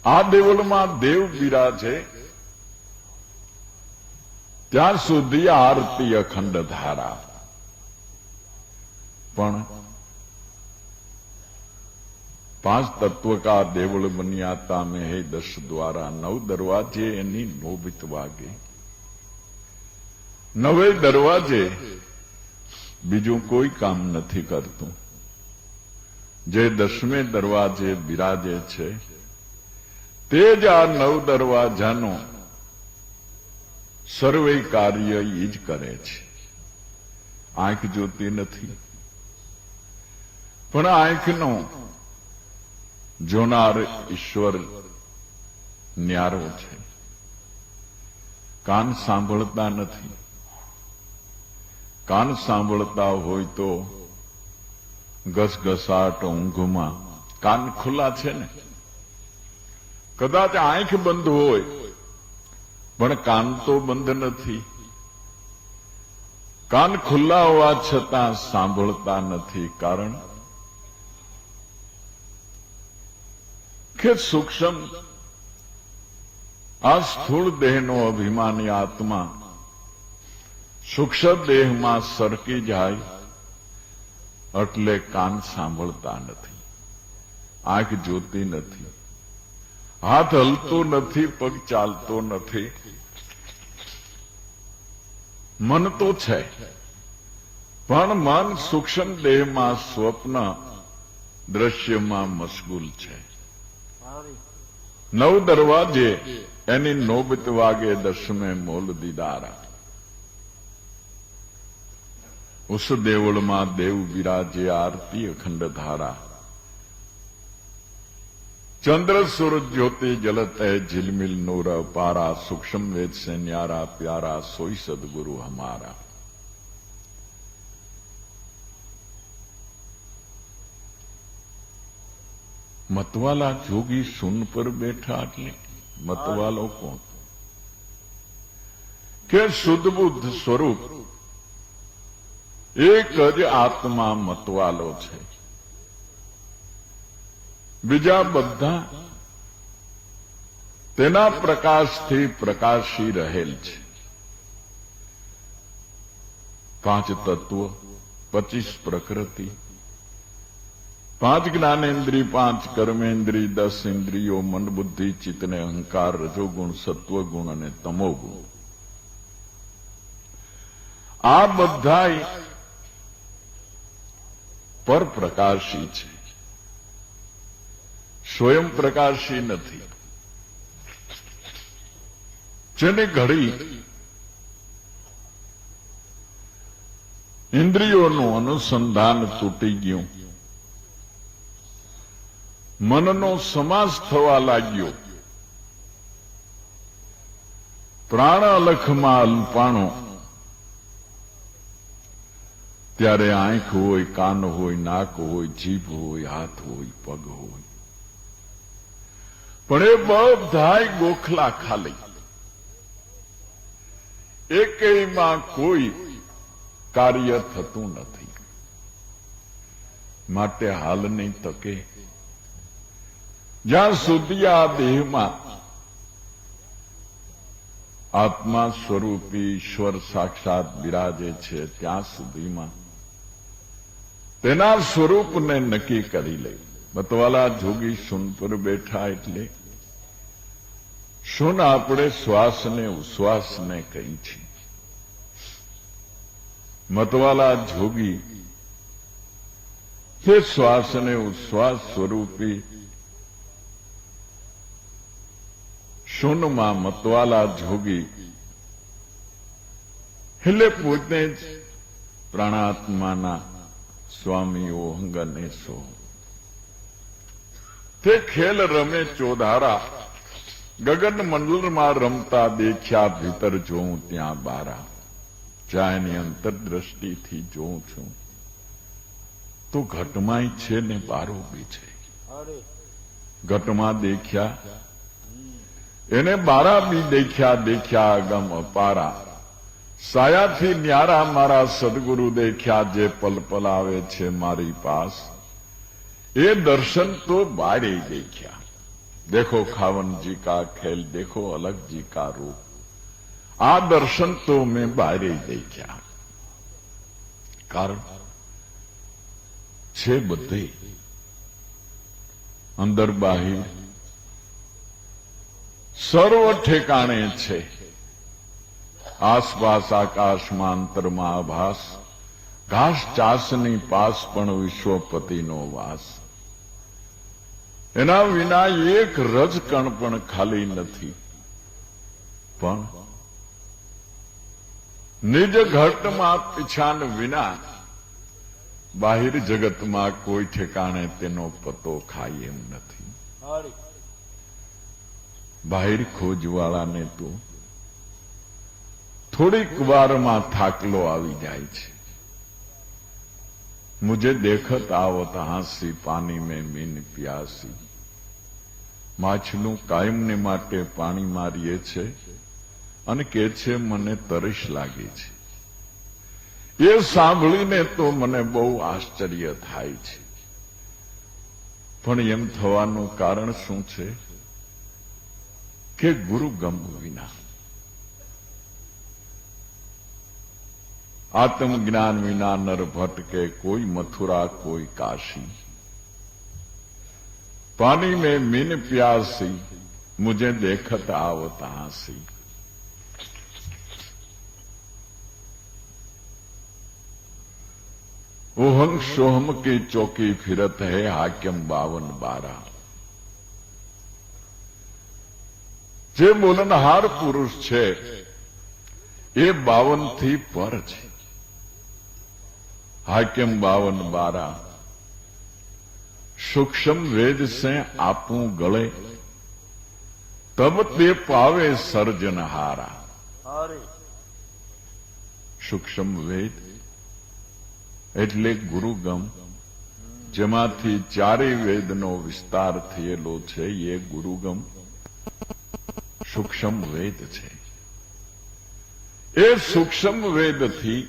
આ દેવલમાં દેવ બિરાજે ત્યાં સુધી આરતી અખંડ ધારા. પણ 5 તત્વ કા દેવળ બન્યાતા મેં હે 10 દ્વારા, 9 દરવાજે એની નોબત વાગે. 9 દરવાજે બીજું કોઈ કામ નથી કરતું. જે 10મે દરવાજે બિરાજે છે તે જ આ 9 દરવાજાનો સર્વે કાર્ય ઈ જ કરે છે. આંખ જોતી નથી, પણ આંખનો જોનાર ઈશ્વર ન્યારો છે. કાન સાંભળતા નથી, કાન સાંભળતા હોય તો ઘસઘસાટ ઊંઘમાં કાન ખુલ્લા છે ને. કદાચ આંખ બંધ હોય પણ કાન તો બંધ નથી. કાન ખુલ્લા હોવા છતાં સાંભળતા નથી. કારણ કે સૂક્ષ્મ આ સ્થૂળ દેહનો અભિમાની આત્મા સૂક્ષ્મ દેહમાં સરકી જાય એટલે કાન સાંભળતા નથી, આંખ જોતી નથી, હાથ હલતો નથી, પગ ચાલતો નથી. મન તો છે પણ મન સૂક્ષ્મ દેહમાં સ્વપ્ન દ્રશ્યમાં મશગુલ છે. 9 દરવાજે એની નોબત વાગે 10મેं મોલ દીદારા. उस देवल देव विराजे आरती अखंड धारा. चंद्र सूरज ज्योति जलत है झिलमिल नूर पारा, सूक्ष्म वेद से न्यारा प्यारा सोई सदगुरु हमारा. મતવાલા જોગી શૂન પર બેઠા એટલે મતવાલો કોણ? કે શુદ્ધ બુદ્ધ સ્વરૂપ એક જ આત્મા મતવાલો છે. બીજા બધા તેના પ્રકાશથી પ્રકાશી રહેલ છે. 5 તત્વ, 25 પ્રકૃતિ, 5 જ્ઞાનેન્દ્રિય, 5 કર્મેન્દ્રિય, 10 ઇન્દ્રિયો, મન, બુદ્ધિ, ચિત્ત ને અહંકાર, રજોગુણ, સત્વગુણ અને તમોગુણ. આ બધા પરપ્રકાશી છે, સ્વયં પ્રકાશી નથી. જેને ઘડી ઇન્દ્રિયોનું અનુસંધાન તૂટી ગયું, મનનો સમાસ થવા લાગ્યો, પ્રાણ અલખમાં અલ્પાણો, ત્યારે આંખ હોય, કાન હોય, નાક હોય, જીભ હોય, હાથ હોય, પગ હોય, પણ એ બધાય ગોખલા ખાલી. એકેયમાં કોઈ કાર્ય થતું નથી. માટે હાલની તકે જ્યાં સુધી આ દેહમાં આત્મા સ્વરૂપી ઈશ્વર સાક્ષાત બિરાજે છે, ત્યાં સુધીમાં તેના સ્વરૂપને નક્કી કરી લે. મતવાલા જોગી શૂન પર બેઠા એટલે શૂન આપણે શ્વાસને ઉશ્વાસને કહી છે. મતવાલા જોગી તે શ્વાસને ઉશ્વાસ સ્વરૂપી શૂનમાં મતવાલા જોગી એટલે પોતે જ પ્રાણાત્માના સ્વામીઓ અંગને સો. તે ખેલ રમે ચોધારા, ગગન મંડળમાં રમતા દેખ્યા, ભીતર જોઉં ત્યાં બારા. જ્યાં એની અંતરદ્રષ્ટિથી જોઉં છું તો ઘટમાંય છે ને બારો બી છે. ઘટમાં દેખ્યા એને બારા બી દેખ્યા, દેખ્યા અગમ અપારા. સાયાથી ન્યારા મારા સદગુરુ દેખ્યા, જે પલ પલ આવે છે મારી પાસ. એ દર્શન તો બારે દેખ્યા. देखो खावन जी का खेल, देखो अलग जी का रूप. आ दर्शन तो मैं बाहर ही देख्या. कारण छे बधे अंदर बाहिर सर्व ठेकाणे छे. आसपास आकाशમાં અંતરમાં આભાસ, ઘાસ ચાસની પાસ પણ વિશ્વપતિનો વાસ. એના વિના એક રજકણ પણ ખાલી નથી. પણ નિજ ઘટમાં પીછાન વિના બાહિર જગતમાં કોઈ ઠેકાણે તેનો પતો ખાય એમ નથી. બાહિર ખોજવાળાને તો થોડીક વારમાં થાકલો આવી જાય છે. मुझे देखत आवत हांसी, पानी में मीन प्यासी. માછલું કાયમને માટે પાણી મારીએ છે અને કે છે મને તરસ લાગે છે. એ સાંભળીને તો મને બહુ આશ્ચર્ય થાય છે. પણ એમ થવાનું કારણ શું છે કે ગુરુ ગમ વિના, आत्मज्ञान विना नर भटके, कोई मथुरा कोई काशी. पानी में मीन प्यासी, मुझे देखत आवत हांसी. ओहम सोहम की चौकी फिरत है, हाकिम 52-12. जे बोलनहार पुरुष छे ए 52 थी पर छे. हाकिम 52-12. सूक्ष्म वेद से आपू गले, तब ते पावे सर्जनहारा. सूक्ष्म वेद એટલે ગુરુગમ, જેમાંથી ચારેય વેદનો વિસ્તાર થયેલો છે એ ગુરુગમ સૂક્ષ્મ વેદ છે. એ સૂક્ષ્મ વેદથી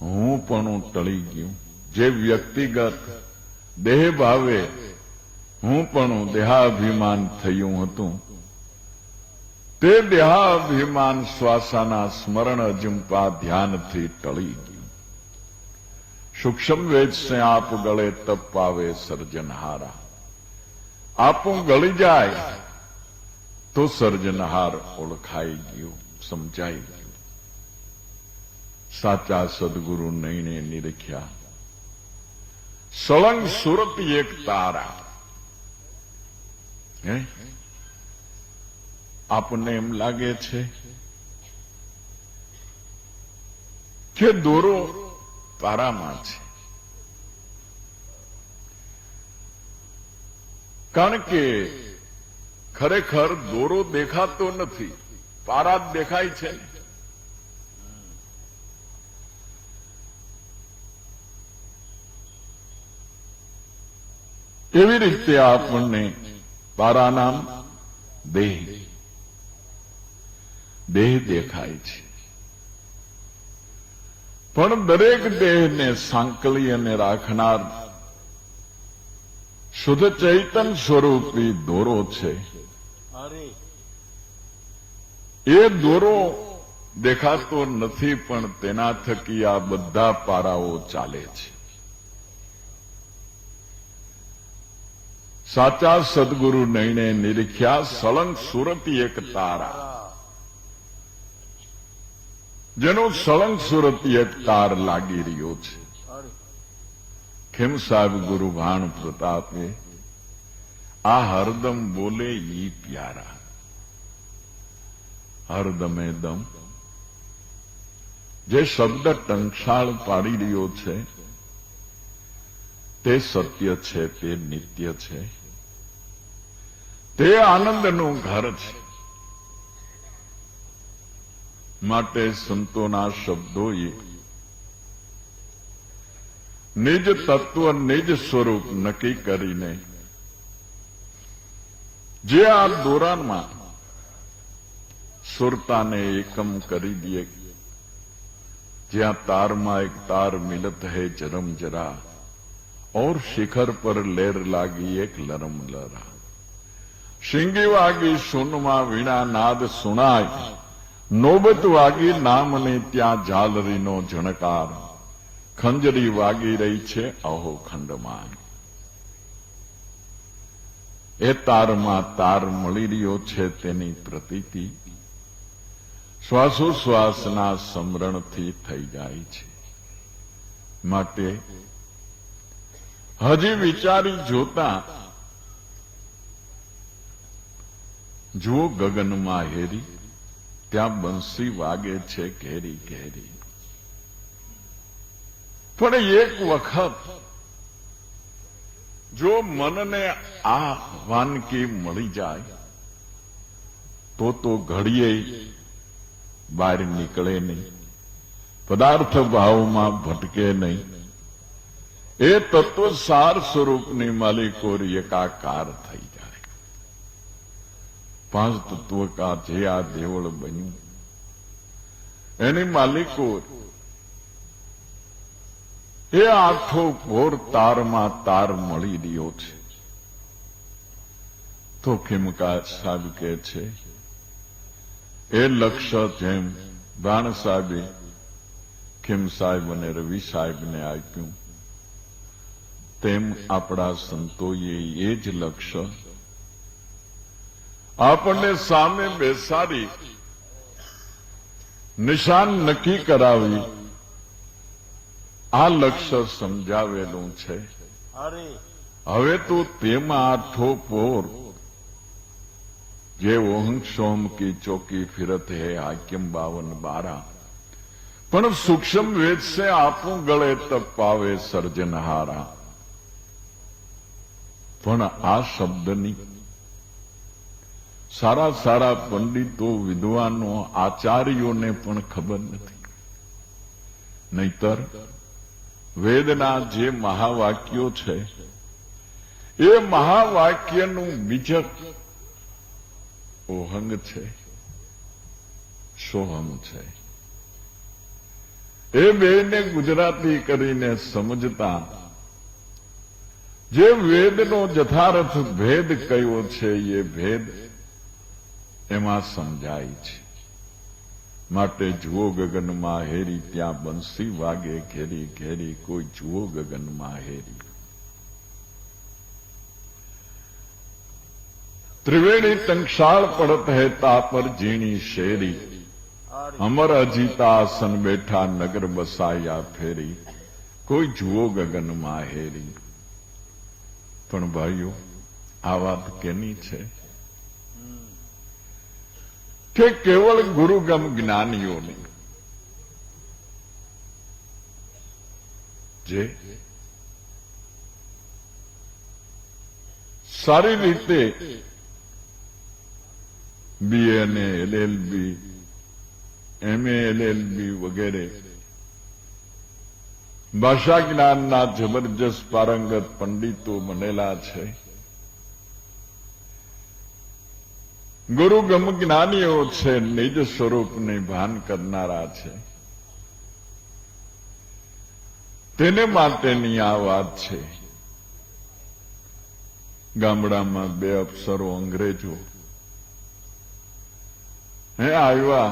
હું પણ ટળી ગયું. જે વ્યક્તિગત દેહ ભાવે હું પણ દેહાભિમાન થયું હતું, તે દેહાભિમાન શ્વાસાના સ્મરણ અજંપા ધ્યાનથી ટળી ગયું. સૂક્ષ્મ વેદ સે આપ ગળે તપ પાવે સર્જનહારા. આપું ગળી જાય તો સર્જનહાર ઓળખાઈ ગયું, સમજાઈ ગયું. સાચા સદગુરુ નયને નિરખ્યા. સળંગ સુરત એક તારા. આપણને એમ લાગે છે કે દોરો તારામાં છે, કારણ કે ખરેખર દોરો દેખાતો નથી, તારા જ દેખાય છે. એવી રીતે આપણને તારાનામ દેહ દેખાય છે. પણ દરેક દેહને સાંકળી અને રાખનાર શુદ્ધ ચૈતન સ્વરૂપી દોરો છે. એ દોરો દેખાતો નથી, પણ તેના થકી આ બધા પારાઓ ચાલે છે. સાચા સદગુરુ નયને નિરીખ્યા. સળંગ સુરતી એક તારા. જેનો સળંગ સુરતી એક તાર લાગી રહ્યો છે. ખેમ સાહેબ ગુરુ ભાણ પ્રતાપે આ હરદમ બોલે ઈ પ્યારા. હરદમે દમ જે શબ્દ ટંકશાળ પાડી રહ્યો છે તે સત્ય છે, તે નિત્ય છે, તે આનંદનું ઘર છે. માટે સંતોના શબ્દોએ નિજ તત્વ નિજ સ્વરૂપ નક્કી કરીને જે આ દોરાનમાં સુરતાને એકમ કરી દે. જ્યાં તારમાં એક તાર મિલત હૈ જરમ જરા, और शिखर पर लेर लागी एक लरम लरा. शिंगी वागी शून्यમાં વીણા નાદ સુણાય. નોબત વાગી નામને ત્યાં ઝાલરીનો ઝણકાર. ખંજરી વાગી રહી છે અહો ખંડમાં. એ તારમાં તાર મળી રહ્યો છે તેની પ્રતીતિ શ્વાસોશ્વાસના સમરણથી થઈ જાય છે. માટે હજી વિચારી જોતા જુઓ ગગનમાં હેરી, ત્યાં બંસી વાગે છે ઘેરી ઘેરી. પણ એક વખત જો મનને આ વાનગી મળી જાય તો ઘડીએ બહાર નીકળે નહીં, પદાર્થ ભાવમાં ભટકે નહીં. એ તત્વ સાર સ્વરૂપની માલિકોરી એકાકાર થઈ જાય. પાંચ તત્વ કા જે આ દેવળ બન્યું એની માલિકો એ આખો ઘોર તારમાં તાર મળી રહ્યો છે. તો ખીમકા સાહેબ કે છે એ લક્ષ્ય જેમ ભાણ સાહેબે ખીમ સાહેબ અને રવિ સાહેબને આપ્યું, તેમ આપણા સંતોએ એ જ લક્ષ્ય આપણને સામે બેસાડી નિશાન નક્કી કરાવી આ લક્ષ્ય સમજાવેલું છે. હવે તો તેમાં આઠો પોર જે ઓહં સોમ કી ચોકી ફિરત હે હાક્યમ 52 પણ સૂક્ષ્મ વેદ સે આપું ગળે તપ પાવે સર્જનહારા. પણ આ શબ્દની સારા સારા પંડિતો, વિદ્વાનો, આચાર્યોને પણ ખબર નથી. નહીતર વેદના જે મહાવાક્યો છે એ મહાવાક્યનું બીજક ઓહંગ છે, સોહમ છે. એ બેને ગુજરાતી કરીને સમજતા જે વેદનો જથાર્થ ભેદ કયો છે એ ભેદ એમાં સમજાય છે. માટે જુઓ ગગનમાં હેરી, ત્યાં બંસી વાગે ઘેરી ઘેરી, કોઈ જુઓ ગગનમાં હેરી. ત્રિવેણી ટંકશાળ પડત હે તાપર ઝીણી શેરી, અમર અજીતા આસન બેઠા નગર બસાયા ફેરી, કોઈ જુઓ ગગનમાં હેરી. પણ ભાઈઓ, આ વાત કેની છે? કે કેવળ ગુરુગમ જ્ઞાનીઓની, જે સારી રીતે BA અને LLB, MA LLB વગેરે ભાષા જ્ઞાનના જબરજસ્ત પારંગત પંડિતો બનેલા છે. ગુરુગમ જ્ઞાનીઓ છે, નિજ સ્વરૂપને ભાન કરનારા છે. તેને માટેની આ વાત છે. ગામડામાં 2 અફસરો અંગ્રેજો આવ્યા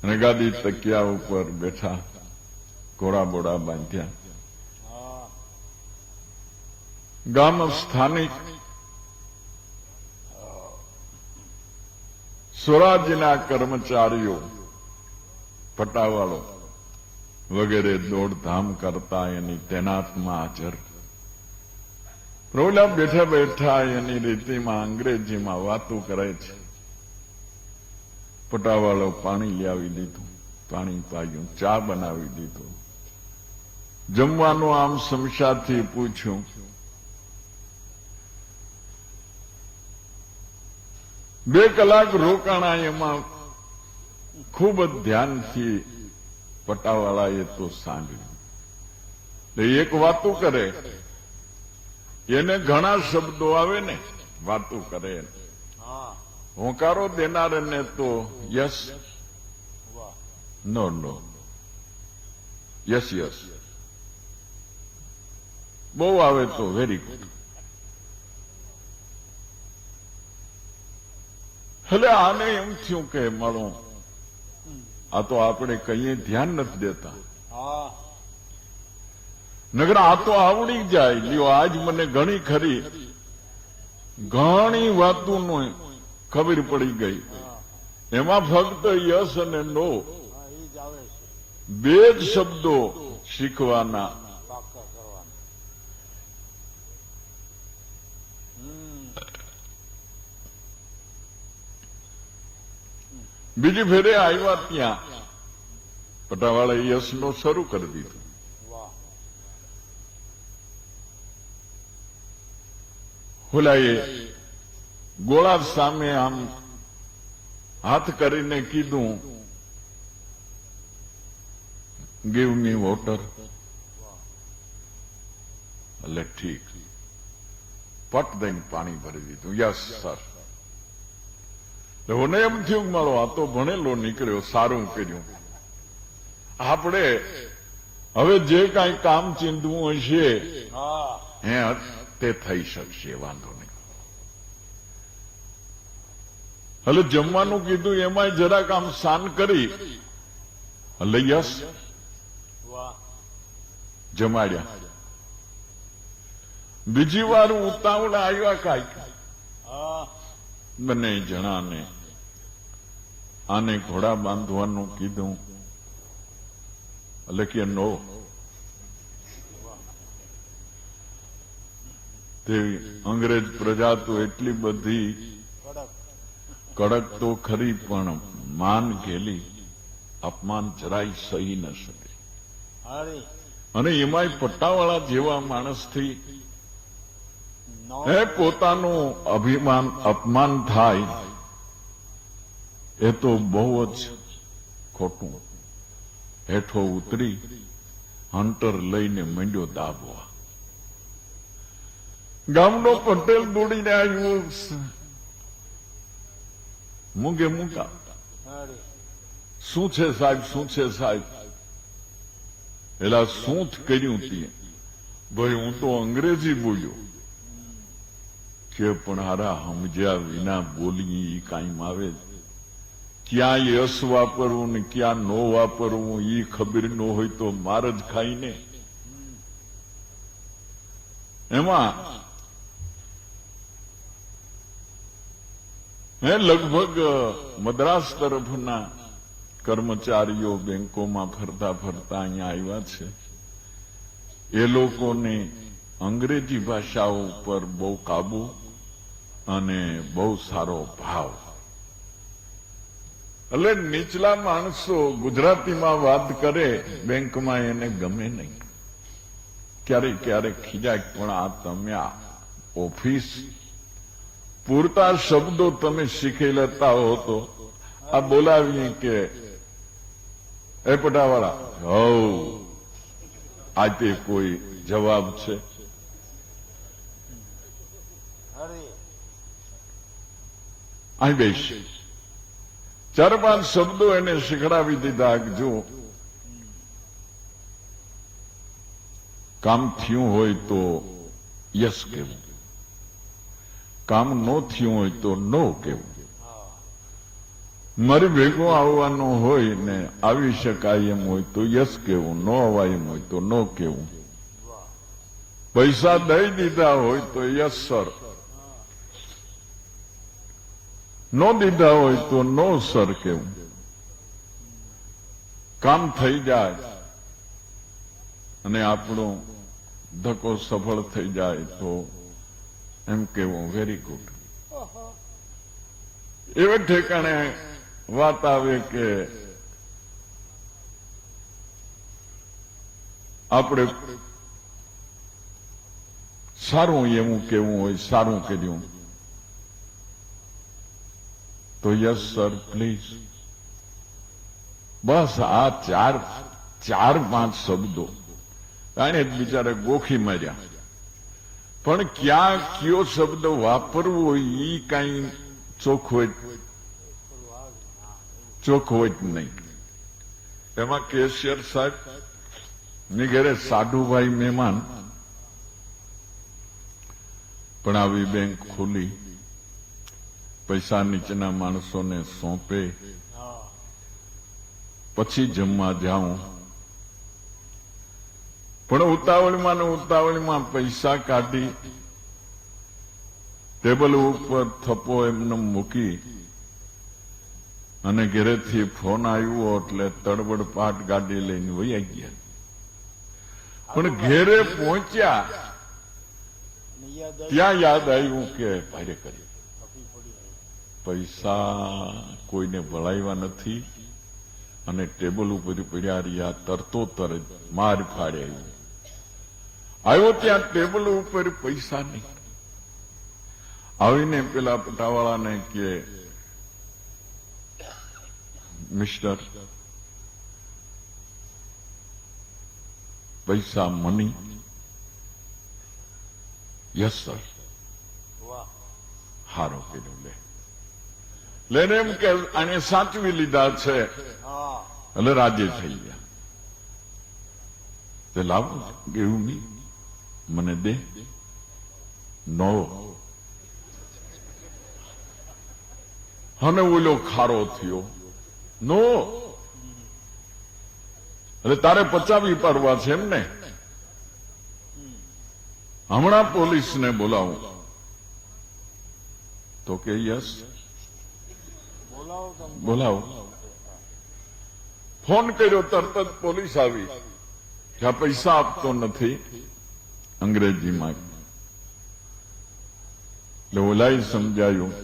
અને ગાદી તકિયા ઉપર બેઠા, ઘોડા બોડા બાંધ્યા. ગામ સ્થાનિક સ્વરાજ્યના કર્મચારીઓ, પટાવાળો વગેરે દોડધામ કરતા એની તૈનાતમાં હાજર. રોલા બેઠા બેઠા એની રીતિમાં અંગ્રેજીમાં વાતો કરે છે. પટાવાળો પાણી લાવી દીધું, પાણી પાયું, ચા બનાવી દીધો. જમવાનું આમ સમશાથી પૂછ્યું. બે કલાક રોકાણા. એમાં ખૂબ જ ધ્યાનથી પટાવાળાએ તો સાંભળ્યું. એક વાતો કરે, એને ઘણા શબ્દો આવે ને, વાતો કરે. હોંકારો દેનારને તો યસ, નો નો, યસ યસ, બહુ આવે તો વેરી ગુડ. એટલે આને એમ થયું કે મારો આ તો આપણે કઈ ધ્યાન નથી દેતા, નગર આ તો આવડી જાય. લ્યો, આજ મને ઘણી ખરી ઘણી વાતોનો ખબર પડી ગઈ. એમાં ફક્ત યસ અને નો 2 જ શબ્દો શીખવાના. બીજી ફેરે આવ્યા ત્યાં પટાવાળાએ યસનો શરૂ કરી દીધું. હોલાએ ગોળા સામે આમ હાથ કરીને કીધું, ગીવ મી વોટર. એટલે ઠીક, પટ દઈને પાણી ભરી દીધું. Yes sir. મને એમ થયું કે મારો આ તો ભણેલો નીકળ્યો, સારું કર્યું. આપણે હવે જે કાંઈ કામ ચીંધવું હશે તે થઈ શકશે, વાંધો નહીં. એટલે જમવાનું કીધું, એમાંય જરાક આમ શાન કરી એટલે યસ જમાડ્યા. બીજી વાર ઉતાવળા આવ્યા કાંઈક, બંને જણાને આને ઘોડા બાંધવાનું કીધું. એટલે કે નો. તે અંગ્રેજ પ્રજા તો એટલી બધી કડક તો ખરી, પણ માન ઘેલી, અપમાન જરાય સહી ન શકે. અને એમાંય પટ્ટાવાળા જેવા માણસથી પોતાનું અભિમાન અપમાન થાય એ તો બહુ જ ખોટું. હેઠો ઉતરી હન્ટર લઈને મંડ્યો દાબવા. ગામનો પટેલ દોડીને આવ્યો, મૂંગે મૂકા, અરે શું છે સાહેબ, શું છે સાહેબ? એલા શું કર્યું તે? ભાઈ હું તો અંગ્રેજી બોલ્યો. કે પણ હારા સમજ્યા વિના બોલી ઈ કાંઈ આવે? ક્યાં યસ વાપરવું ને ક્યાં નો વાપરવું ઈ ખબર ન હોય તો માર જ ખાઈને. એમાં લગભગ મદ્રાસ તરફના કર્મચારીઓ બેંકોમાં ફરતા ફરતા અહીંયા આવ્યા છે. એ લોકોને અંગ્રેજી ભાષા ઉપર બહુ કાબુ અને બહુ સારો ભાવ. એટલે નીચલા માણસો ગુજરાતીમાં વાત કરે બેંકમાં એને ગમે નહીં. ક્યારેક ક્યારેક ખીજાય, પણ આ તમે આ ઓફિસ પૂરતા શબ્દો તમે શીખી લેતા હો તો આ બોલાવીએ કે એ પટાવાળા હવ આજે કોઈ જવાબ છે? અરે અહીં બેસી 4-5 શબ્દો એને શીખડાવી દીધા કે જો કામ થયું હોય તો યસ કહેવું, કામ ન થયું હોય તો નો કહેવું. મારે ભેગો આવવાનું હોય ને આવી શકાય એમ હોય તો યસ કહેવું, ન અવાય એમ હોય તો નો કહેવું. પૈસા દઈ દીધા હોય તો યસ સર, નો દીધા હોય તો નો સર કહેવું. કામ થઈ જાય અને આપણો ધક્કો સફળ થઈ જાય તો એમ કહેવું વેરી ગુડ. એવે ઠેકાણે વાત આવે કે આપણે સારું એવું કેવું હોય, સારું કર્યું તો યસ સર પ્લીઝ. બસ આ 4-5 શબ્દો આને જ બિચારે ગોખી માર્યા. પણ ક્યાં કયો શબ્દ વાપરવો ઈ કઈ ચોખવટ નહીં. એમાં કેશિયર સાહેબ ની ઘરે સાધુભાઈ મહેમાન પણ આવી બેંક ખોલી, પૈસા નીચેના માણસોને સોંપે, પછી જમવા જાઉં. પણ ઉતાવળમાં ને ઉતાવળમાં પૈસા કાઢી ટેબલ ઉપર થપ્પો એમને મૂકી અને ઘરેથી ફોન આવ્યો એટલે તડબડ પાટ ગાડી લઈને વહી ગયા. પણ ઘેરે પહોંચ્યા ત્યાં યાદ આવ્યું કે ભારે કરી પૈસા કોઈને ભળાવ્યા નથી અને ટેબલ ઉપર પડ્યા રહ્યા. તરતો તરત માર ફાડે આવ્યો ત્યાં ટેબલ ઉપર પૈસા નહીં. આવીને પેલા પટાવાળાને કે મિસ્ટર પૈસા મની? Yes sir. હારો કીધું લેને એમ કે આને સાચવી લીધા છે એટલે રાજી થઈ ગયા. તે લાવો એવું નહીં, મને દે. નો. અને ઓલો ખારો થયો. નો. એટલે તારે પચાવી પાડવા છે એમ ને? હમણાં પોલીસને બોલાવું. તો કે યસ બોલાવો. ફોન કર્યો, તરત જ પોલીસ આવી કે આ પૈસા આપતો નથી અંગ્રેજીમાં. એટલે ઓલાએ સમજાયું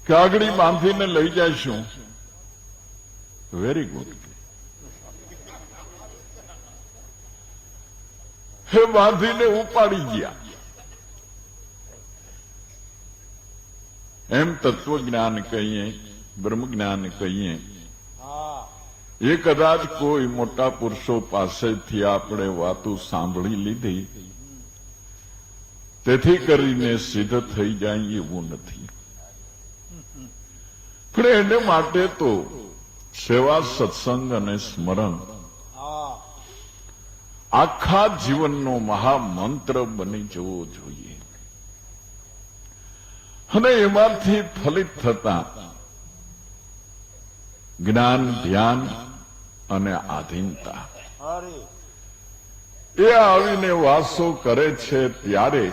કે આગળ બાંધીને લઈ જઈશું. Very good. હે બાંધીને ઉપાડી ગયા. એમ તત્વજ્ઞાન કહીએ, બ્રહ્મ જ્ઞાન કહીએ, એ કદાચ કોઈ મોટા પુરુષો પાસેથી આપણે વાતો સાંભળી લીધી તેથી કરીને સિદ્ધ થઈ જાય એવું નથી, પણ એને માટે તો સેવા, સત્સંગ અને સ્મરણ હા આખા જીવનનો મહામંત્ર બની જવો જોઈએ. અને એમાંથી ફલિત થતા જ્ઞાન, ધ્યાન અને આધીનતા અરે એ આવીને વાસો કરે છે ત્યારે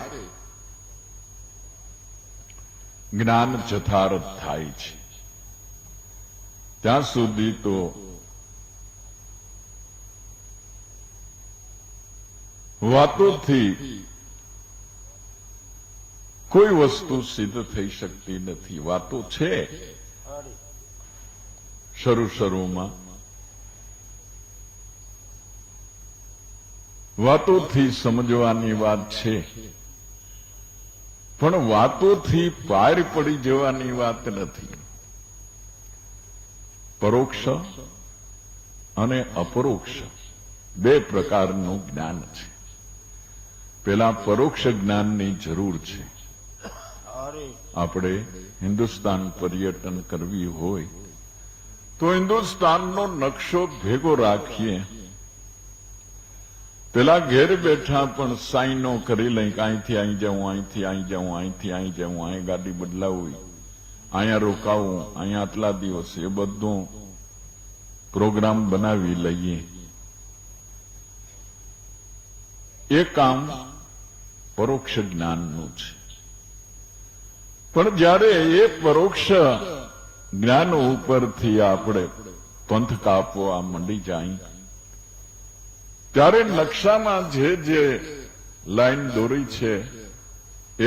જ્ઞાન જથારથ થાય છે. ત્યાં સુધી તો વાતોથી કોઈ વસ્તુ સિદ્ધ થઈ શકતી નથી. વાતો છે અરે શરૂમાં, વાતોથી સમજવાની વાત છે, પણ વાતોથી પાર પડી જવાની વાત નથી. પરોક્ષ અને અપરોક્ષ બે પ્રકારનું જ્ઞાન છે. પેલા પરોક્ષ જ્ઞાનની જરૂર છે. અરે આપણે હિન્દુસ્તાન પર્યટન કરવી હોય તો હિન્દુસ્તાનનો નકશો ભેગો રાખીએ, પેલા ઘેર બેઠા પણ સાઈનો કરી લઈ કે અહીંથી અહીં જાઉં, અહીંથી અહીં જાઉં, અહીંથી અહીં જાઉં, અહીં ગાડી બદલાવવી, અહીંયા રોકાવું, અહીંયા આટલા દિવસ, એ બધું પ્રોગ્રામ બનાવી લઈએ. એ કામ પરોક્ષ જ્ઞાનનું છે. પણ જ્યારે એ પરોક્ષ જ્ઞાન ઉપરથી આપણે પંથ કાપવા મંડી જાય ત્યારે નકશામાં જે લાઈન દોરી છે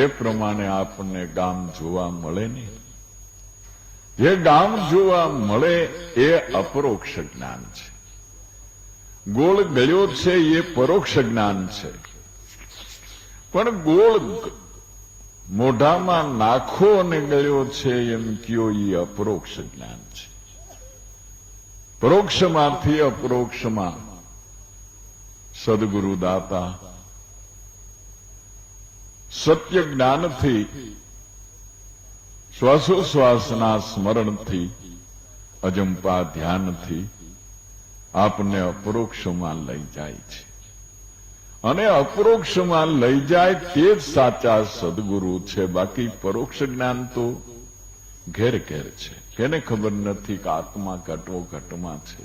એ પ્રમાણે આપણને ગામ જોવા મળે ને, જે ગામ જોવા મળે એ અપરોક્ષ જ્ઞાન છે. ગોળ ગયો છે એ પરોક્ષ જ્ઞાન છે, પણ ગોળ મોઢામાં નાખો અને ગયો છે એમ કયો એ અપરોક્ષ જ્ઞાન છે. પરોક્ષમાંથી અપરોક્ષમાં સદગુરુ દાતા સત્ય જ્ઞાનથી, શ્વાસોશ્વાસના સ્મરણથી, અજંપા ધ્યાનથી આપને અપરોક્ષમાં લઈ જાય છે. અને અપરોક્ષમાં લઈ જાય તે જ સાચા સદગુરુ છે. બાકી પરોક્ષ જ્ઞાન તો ઘેર ઘેર છે. કેને ખબર નથી કે આત્મા ઘટો ઘટમાં છે?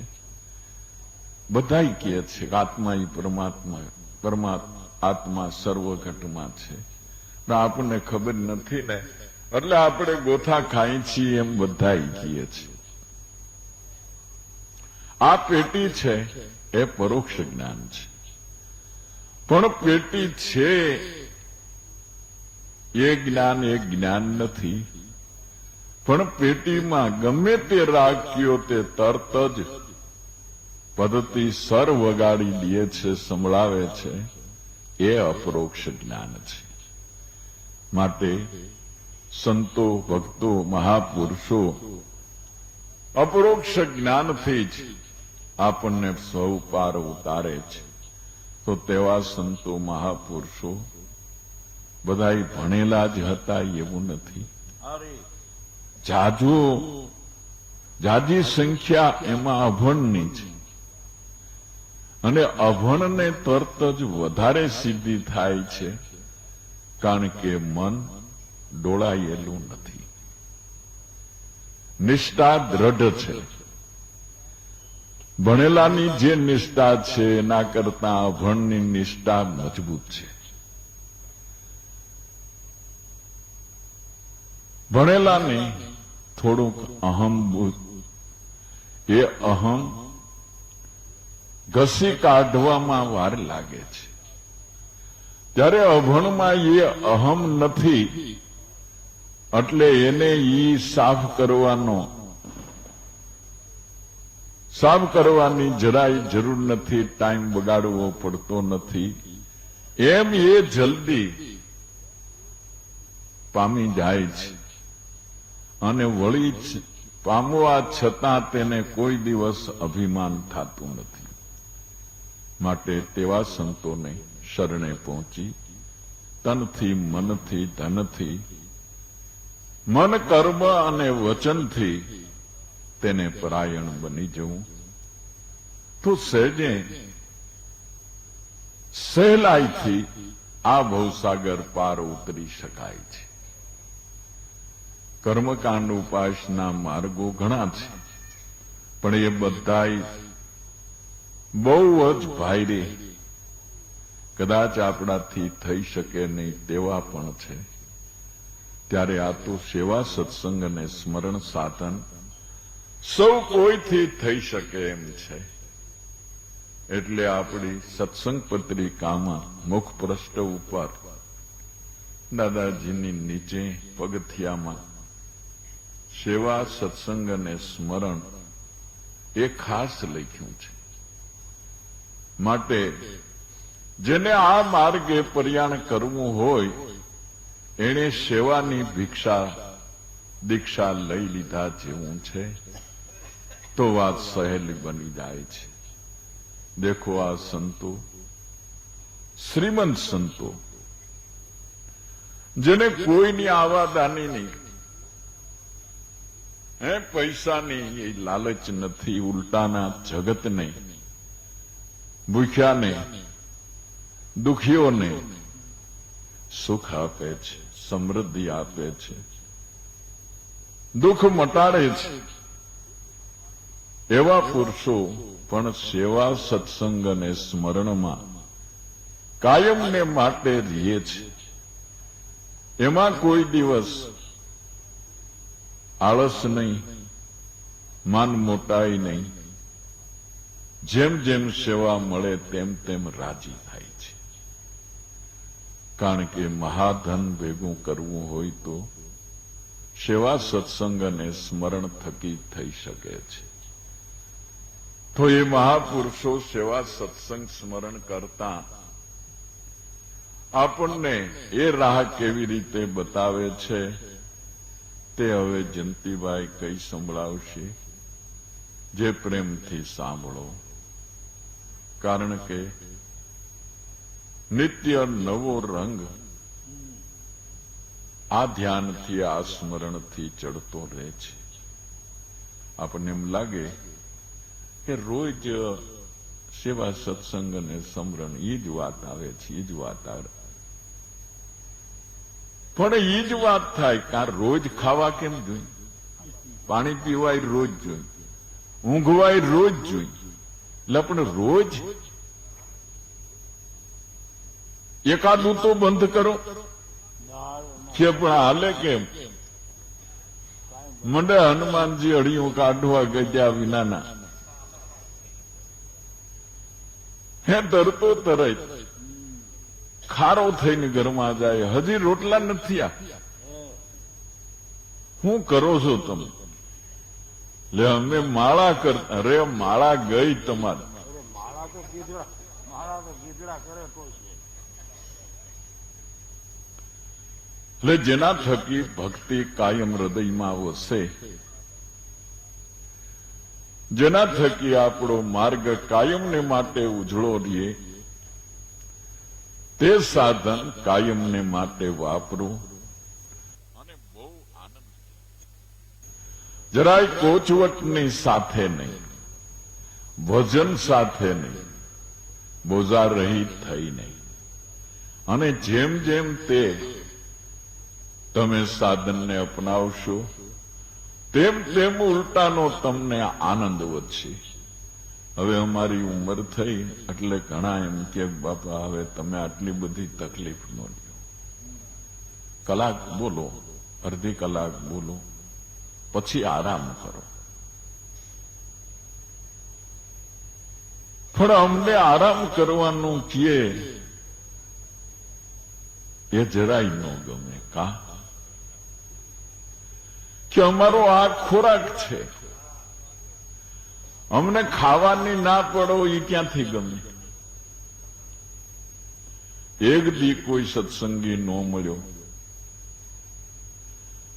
બધાય કહે છે કે આત્મા એ પરમાત્મા આત્મા સર્વ ઘટમાં છે, પણ આપણને ખબર નથી ને, એટલે આપણે ગોથા ખાઈ છીએ એમ બધાય કહે છે. આ પેટી છે એ પરોક્ષ જ્ઞાન છે. પણ પેટી છે એ જ્ઞાન નથી. પણ પેટીમાં ગમે તે રાખ્યો તે તરત જ પદ્ધતિ સર વગાડી દે છે, સંભળાવે છે. એ અપરોક્ષ જ્ઞાન છે. માટે સંતો, ભક્તો, મહાપુરુષો અપરોક્ષ જ્ઞાનથી જ આપણને સૌ પાર ઉતારે છે. તો તેવા સંતો, મહાપુરુષો બધાય ભણેલા જ હતા એવું નથી. અરે જાજી સંખ્યા એમાં અભણની છે. અને અભણને તરત જ વધારે સિદ્ધિ થાય છે, કારણ કે મન ડોળાયેલું નથી, નિષ્ઠા દ્રઢ છે. ભણેલાની જે નિષ્ઠા છે એના કરતા અભણની નિષ્ઠા મજબૂત છે. ભણેલાને થોડુંક અહમ, એ અહમ ઘસી કાઢવામાં વાર લાગે છે. ત્યારે અભણમાં એ અહમ નથી, એટલે એને ઈ સાફ કરવાની જરાય જરૂર નથી, ટાઈમ બગાડવો પડતો નથી. એમ એ જલ્દી પામી જાય છે. અને વળી પામવા છતાં તેને કોઈ દિવસ અભિમાન થતું નથી. માટે તેવા સંતોને શરણે પહોંચી તનથી, મનથી, ધનથી, મન, કર્મ અને વચનથી તેને પરાયણ બની જવું તો સહેલાઈથી આ ભવસાગર પાર ઉતરી શકાય છે. કર્મકાંડ ઉપાસના માર્ગો ઘણા છે, પણ એ બધાય બહુ જ ભાઈરે, કદાચ આપણાથી થઈ શકે નહીં તેવા પણ છે. ત્યારે આ તો સેવા, સત્સંગ અને સ્મરણ સાધન સૌ કોઈથી થઈ શકે એમ છે. એટલે આપણી સત્સંગ પત્રિકામાં મુખ પૃષ્ઠ ઉપર દાદાજીની નીચે પગથિયામાં સેવા, સત્સંગ અને સ્મરણ એ ખાસ લખ્યું છે. માટે જેને આ માર્ગે પ્રયાણ કરવું હોય એણે સેવાની દીક્ષા લઈ લીધા જેવું છે તો વાત સહેલી બની જાય છે. દેખો આ સંતો, શ્રીમંત સંતો, જેને કોઈની આવાદાની નહીં, પૈસાની એ લાલચ નથી, ઉલટાના જગતને, ભૂખ્યાને, દુખીઓને સુખ આપે છે, સમૃદ્ધિ આપે છે, દુઃખ મટાડે છે. એવા પુરુષો પણ સેવા, સત્સંગ અને સ્મરણમાં કાયમને માટે રહે છે. એમાં કોઈ દિવસ આળસ નહીં, માન મોટાઈ નહીં. જેમ જેમ સેવા મળે તેમ તેમ રાજી થાય છે. કારણ કે મહાધન ભેગું કરવું હોય તો સેવા, સત્સંગ અને સ્મરણ થકી થઈ શકે છે. તો એ મહાપુરુષો સેવા, સત્સંગ, સ્મરણ કરતા આપણને એ રાહ કેવી રીતે બતાવે છે તે હવે જયંતિભાઈ કઈ સંભળાવશે, જે પ્રેમથી સાંભળો. કારણ કે નિત્ય નવો રંગ આ ધ્યાનથી, આ સ્મરણથી ચડતો રહે છે. આપણને એમ લાગે કે રોજ સેવા, સત્સંગ અને સ્મરણ એ જ વાત આવે છે, એ જ વાત આવે. પણ એ જ વાત થાય કે રોજ ખાવા કેમ જોઈએ, પાણી પીવાય રોજ જોઈએ, ઊંઘવાય રોજ જોઈએ. એટલે પણ રોજ એકાદું તો બંધ કરો કે પણ હાલે કેમ? મંડે હનુમાનજી અડિયું કાઢવા ગજ્યા વિનાના તરતો તરત ખારો થઈને ઘરમાં જાય. હજી રોટલા નથી આ, શું કરો છો તમે? લે અમે માળા કરતા. અરે માળા ગઈ તમારે. માળા તો ગીધડા કરે તો છે. એટલે જેના થકી ભક્તિ કાયમ હૃદયમાં વસે, જેના થકી આપણો માર્ગ કાયમને માટે ઉજળો રહે, તે સાધન કાયમને માટે વાપરો. અને બહુ આનંદ, જરાય કોચવટની સાથે નહીં, વજન સાથે નહીં, બોજા રહિત થઈ નહીં. અને જેમ જેમ તે તમે સાધનને અપનાવશો તેમ તેમ ઉલટાનો તમને આનંદ વધશે. હવે અમારી ઉંમર થઈ એટલે ઘણા એમ કે બાપા હવે તમે આટલી બધી તકલીફ ન લો, કલાક બોલો, અડધી કલાક બોલો, પછી આરામ કરો. પણ અમને આરામ કરવાનું કીએ એ જરાય ન ગમે. કા કે અમારો આ ખોરાક છે, અમને ખાવાની ના પડો એ ક્યાંથી ગમે? એક દી કોઈ સત્સંગી ન મળ્યો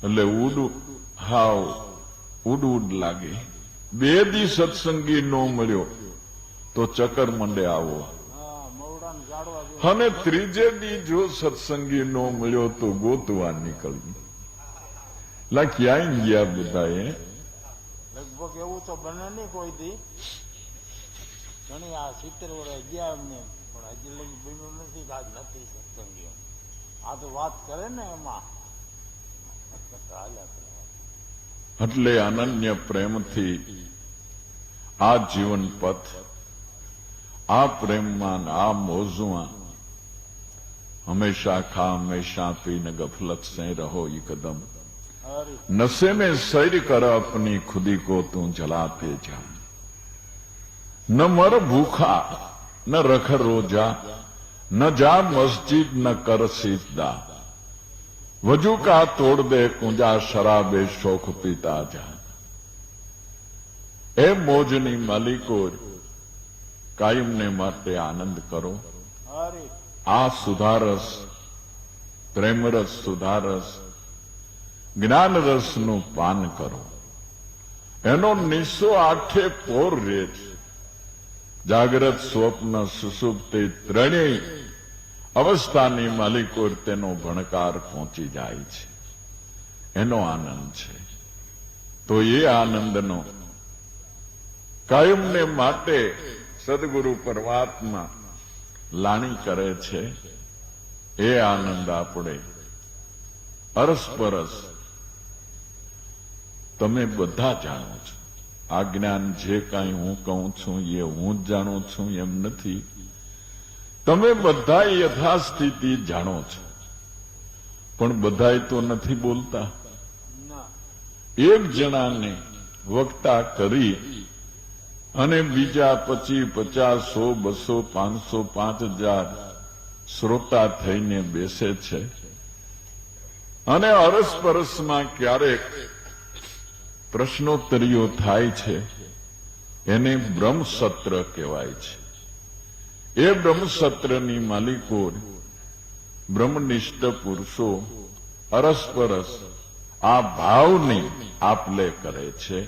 એટલે ઉડું હાવ ઉડ ઉડ લાગે. 2 દી સત્સંગી નો મળ્યો તો ચક્કર મંડે આવો, હા મવડાને જાડવા જેવું. અને 3જે દી જો સત્સંગી નો મળ્યો તો ગોતવા નીકળી. લા ક્યાંય ગયા બધાએ? લગભગ એવું તો બને નહીં કોઈ દી. ઘણી આ 70 વર્ષ ગયા અમને, પણ હજી લગી બન્યું નથી કે આજ નથી સત્સંગીઓ. આ તો વાત કરે ને એમાં હાલ્યા કરે. એટલે અનન્ય પ્રેમથી આ જીવન પથ, આ પ્રેમમાં, આ મોજમાં हमेशा खा हमेशा पी न गफलत से रहो ये कदम, હરી नशे में सैर कर अपनी खुदी को तू जलाते जा, न मर भूखा न रख रोजा, न जा मस्जिद न कर सीजदा, वजू का तोड़ दे कुंजा शराबे शोक पीता जा. એ મોજની માલિકો કાયમને માટે આનંદ કરો. હરી આ સુધારસ, પ્રેમરસ સુધારસ, જ્ઞાનરસનું પાન કરો. એનો નિશો આઠે પોર રહે છે. જાગ્રત, સ્વપ્ન, સુષુપ્તિ ત્રણેય અવસ્થાની માલિકો તેનો ભણકાર પહોંચી જાય છે. એનો આનંદ છે. તો એ આનંદનો કાયમને માટે સદગુરુ પરમાત્મા લાણી કરે છે. એ આનંદ આપણે અરસપરસ તમે બધા જાણો છો. આ જ્ઞાન જે કાંઈ હું કહું છું એ હું જ જાણું છું એમ નથી. તમે બધા યથાસ્થિતિ જાણો છો, પણ બધાય તો નથી બોલતા. ના એક જણાને વક્તા કરી અને બીજા 25, 50, 100, 200, 500, 5000 શ્રોતા થઈને બેસે છે. અને અરસપરસમાં ક્યારેક પ્રશ્નોત્તરીઓ થાય છે. એને બ્રહ્મસત્ર કહેવાય છે. એ બ્રહ્મસત્રની માલિકો બ્રહ્મનિષ્ઠ પુરુષો અરસપરસ આ ભાવની આપલે કરે છે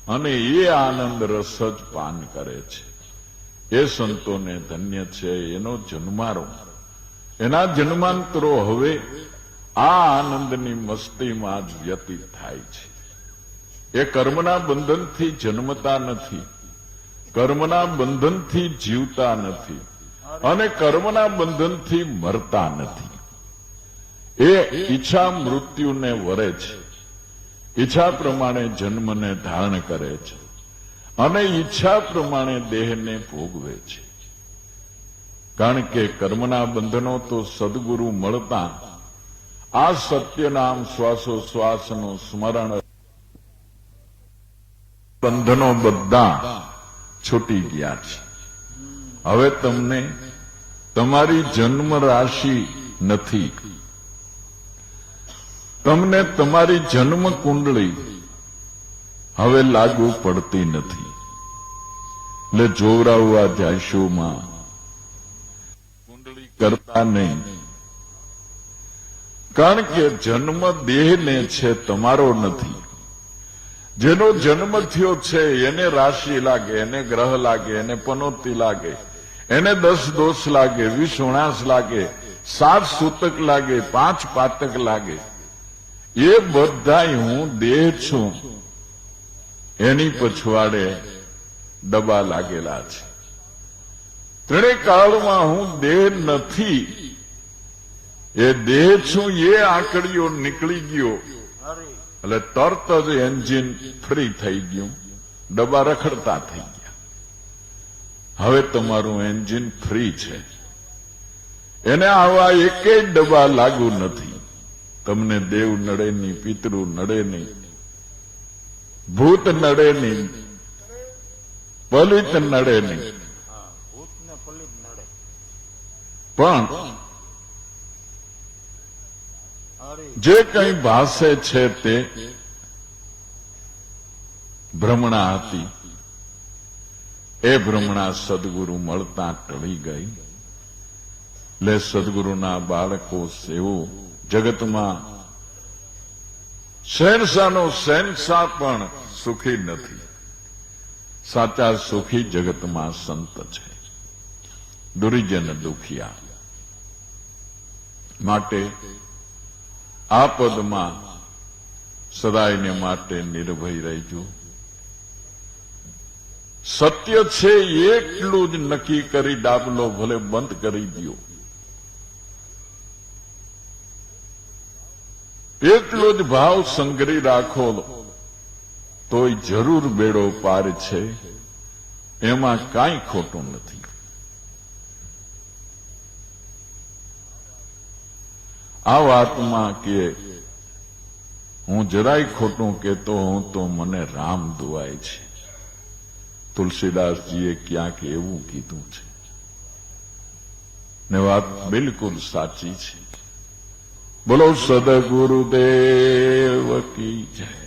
અને એ આનંદ રસ જ પાન કરે છે. એ સંતોને ધન્ય છે. એનો જન્મારો, એના જન્માંતરો હવે આ આનંદની મસ્તીમાં જ વ્યતીત થાય છે. એ કર્મના બંધનથી જન્મતા નથી, કર્મના બંધનથી જીવતા નથી અને કર્મના બંધનથી મરતા નથી. એ ઈચ્છા મૃત્યુને વરે છે, ઈચ્છા પ્રમાણે જન્મને ધારણ કરે છે અને ઈચ્છા પ્રમાણે દેહને ભોગવે છે. કારણ કે કર્મના બંધનો તો સદગુરુ મળતા આ સત્યનામ શ્વાસોશ્વાસનું સ્મરણ બંધનો બધા છૂટી ગયા છે. હવે તમને તમારી જન્મ રાશિ નથી, તમને તમારી જન્મ કુંડળી હવે લાગુ પડતી નથી. એટલે જોવરાવવા જાયશુમાં કુંડળી કરતા નહીં. કારણ કે જન્મ દેહને છે, તમારો નથી. જેનો જન્મ થયો છે એને રાશિ લાગે, એને ગ્રહ લાગે, એને પનોતી લાગે, એને 10 દોષ લાગે, 20 ઉણાસ લાગે, 7 સૂતક લાગે, 5 પાતક લાગે. એ બધાય હું દેહ છું એની પછવાડે ડબા લાગેલા છે. ત્રણેય કાળમાં હું દેહ નથી, એ દેહ છું એ આંકડીઓ નીકળી ગયો હરી એટલે તરત જ એન્જિન ફ્રી થઈ ગયું, ડબ્બા રખડતા થઈ ગયા. હવે તમારું એન્જિન ફ્રી છે. એને આવા એકેય ડબ્બા લાગુ નથી. તમને દેવ નડે નહીં, પિતૃ નડે નહીં, ભૂત નડે નહીં, પલિત નડે નહીં. હા ભૂત ને પલિત નડે. પણ હરી જે કંઈ ભાષે છે તે ભ્રમણા હતી. એ ભ્રમણા સદગુરુ મળતા ટળી ગઈ. એટલે સદગુરુના બાળકો સેવો જગતમાં શહેનશાહનો શહેનશાહ પણ સુખી નથી. સાચા સુખી જગતમાં સંત છે, દુર્જન દુખિયા. માટે આ પદમાં સદાયને માટે નિર્ભય રહેજો. સત્ય છે એટલું જ નક્કી કરી ડાબલો ભલે બંધ કરી દો. એટલો જ ભાવ સંગ્રહી રાખો તોય જરૂર બેડો પાર છે, એમાં કાંઈ ખોટું નથી. આ વાતમાં કે હું જરાય ખોટું કહેતો હું તો મને રામ દુઆય છે. તુલસીદાસજીએ ક્યાંક એવું કીધું છે ને વાત બિલકુલ સાચી છે. બોલો સદગુરુદેવ કી જય.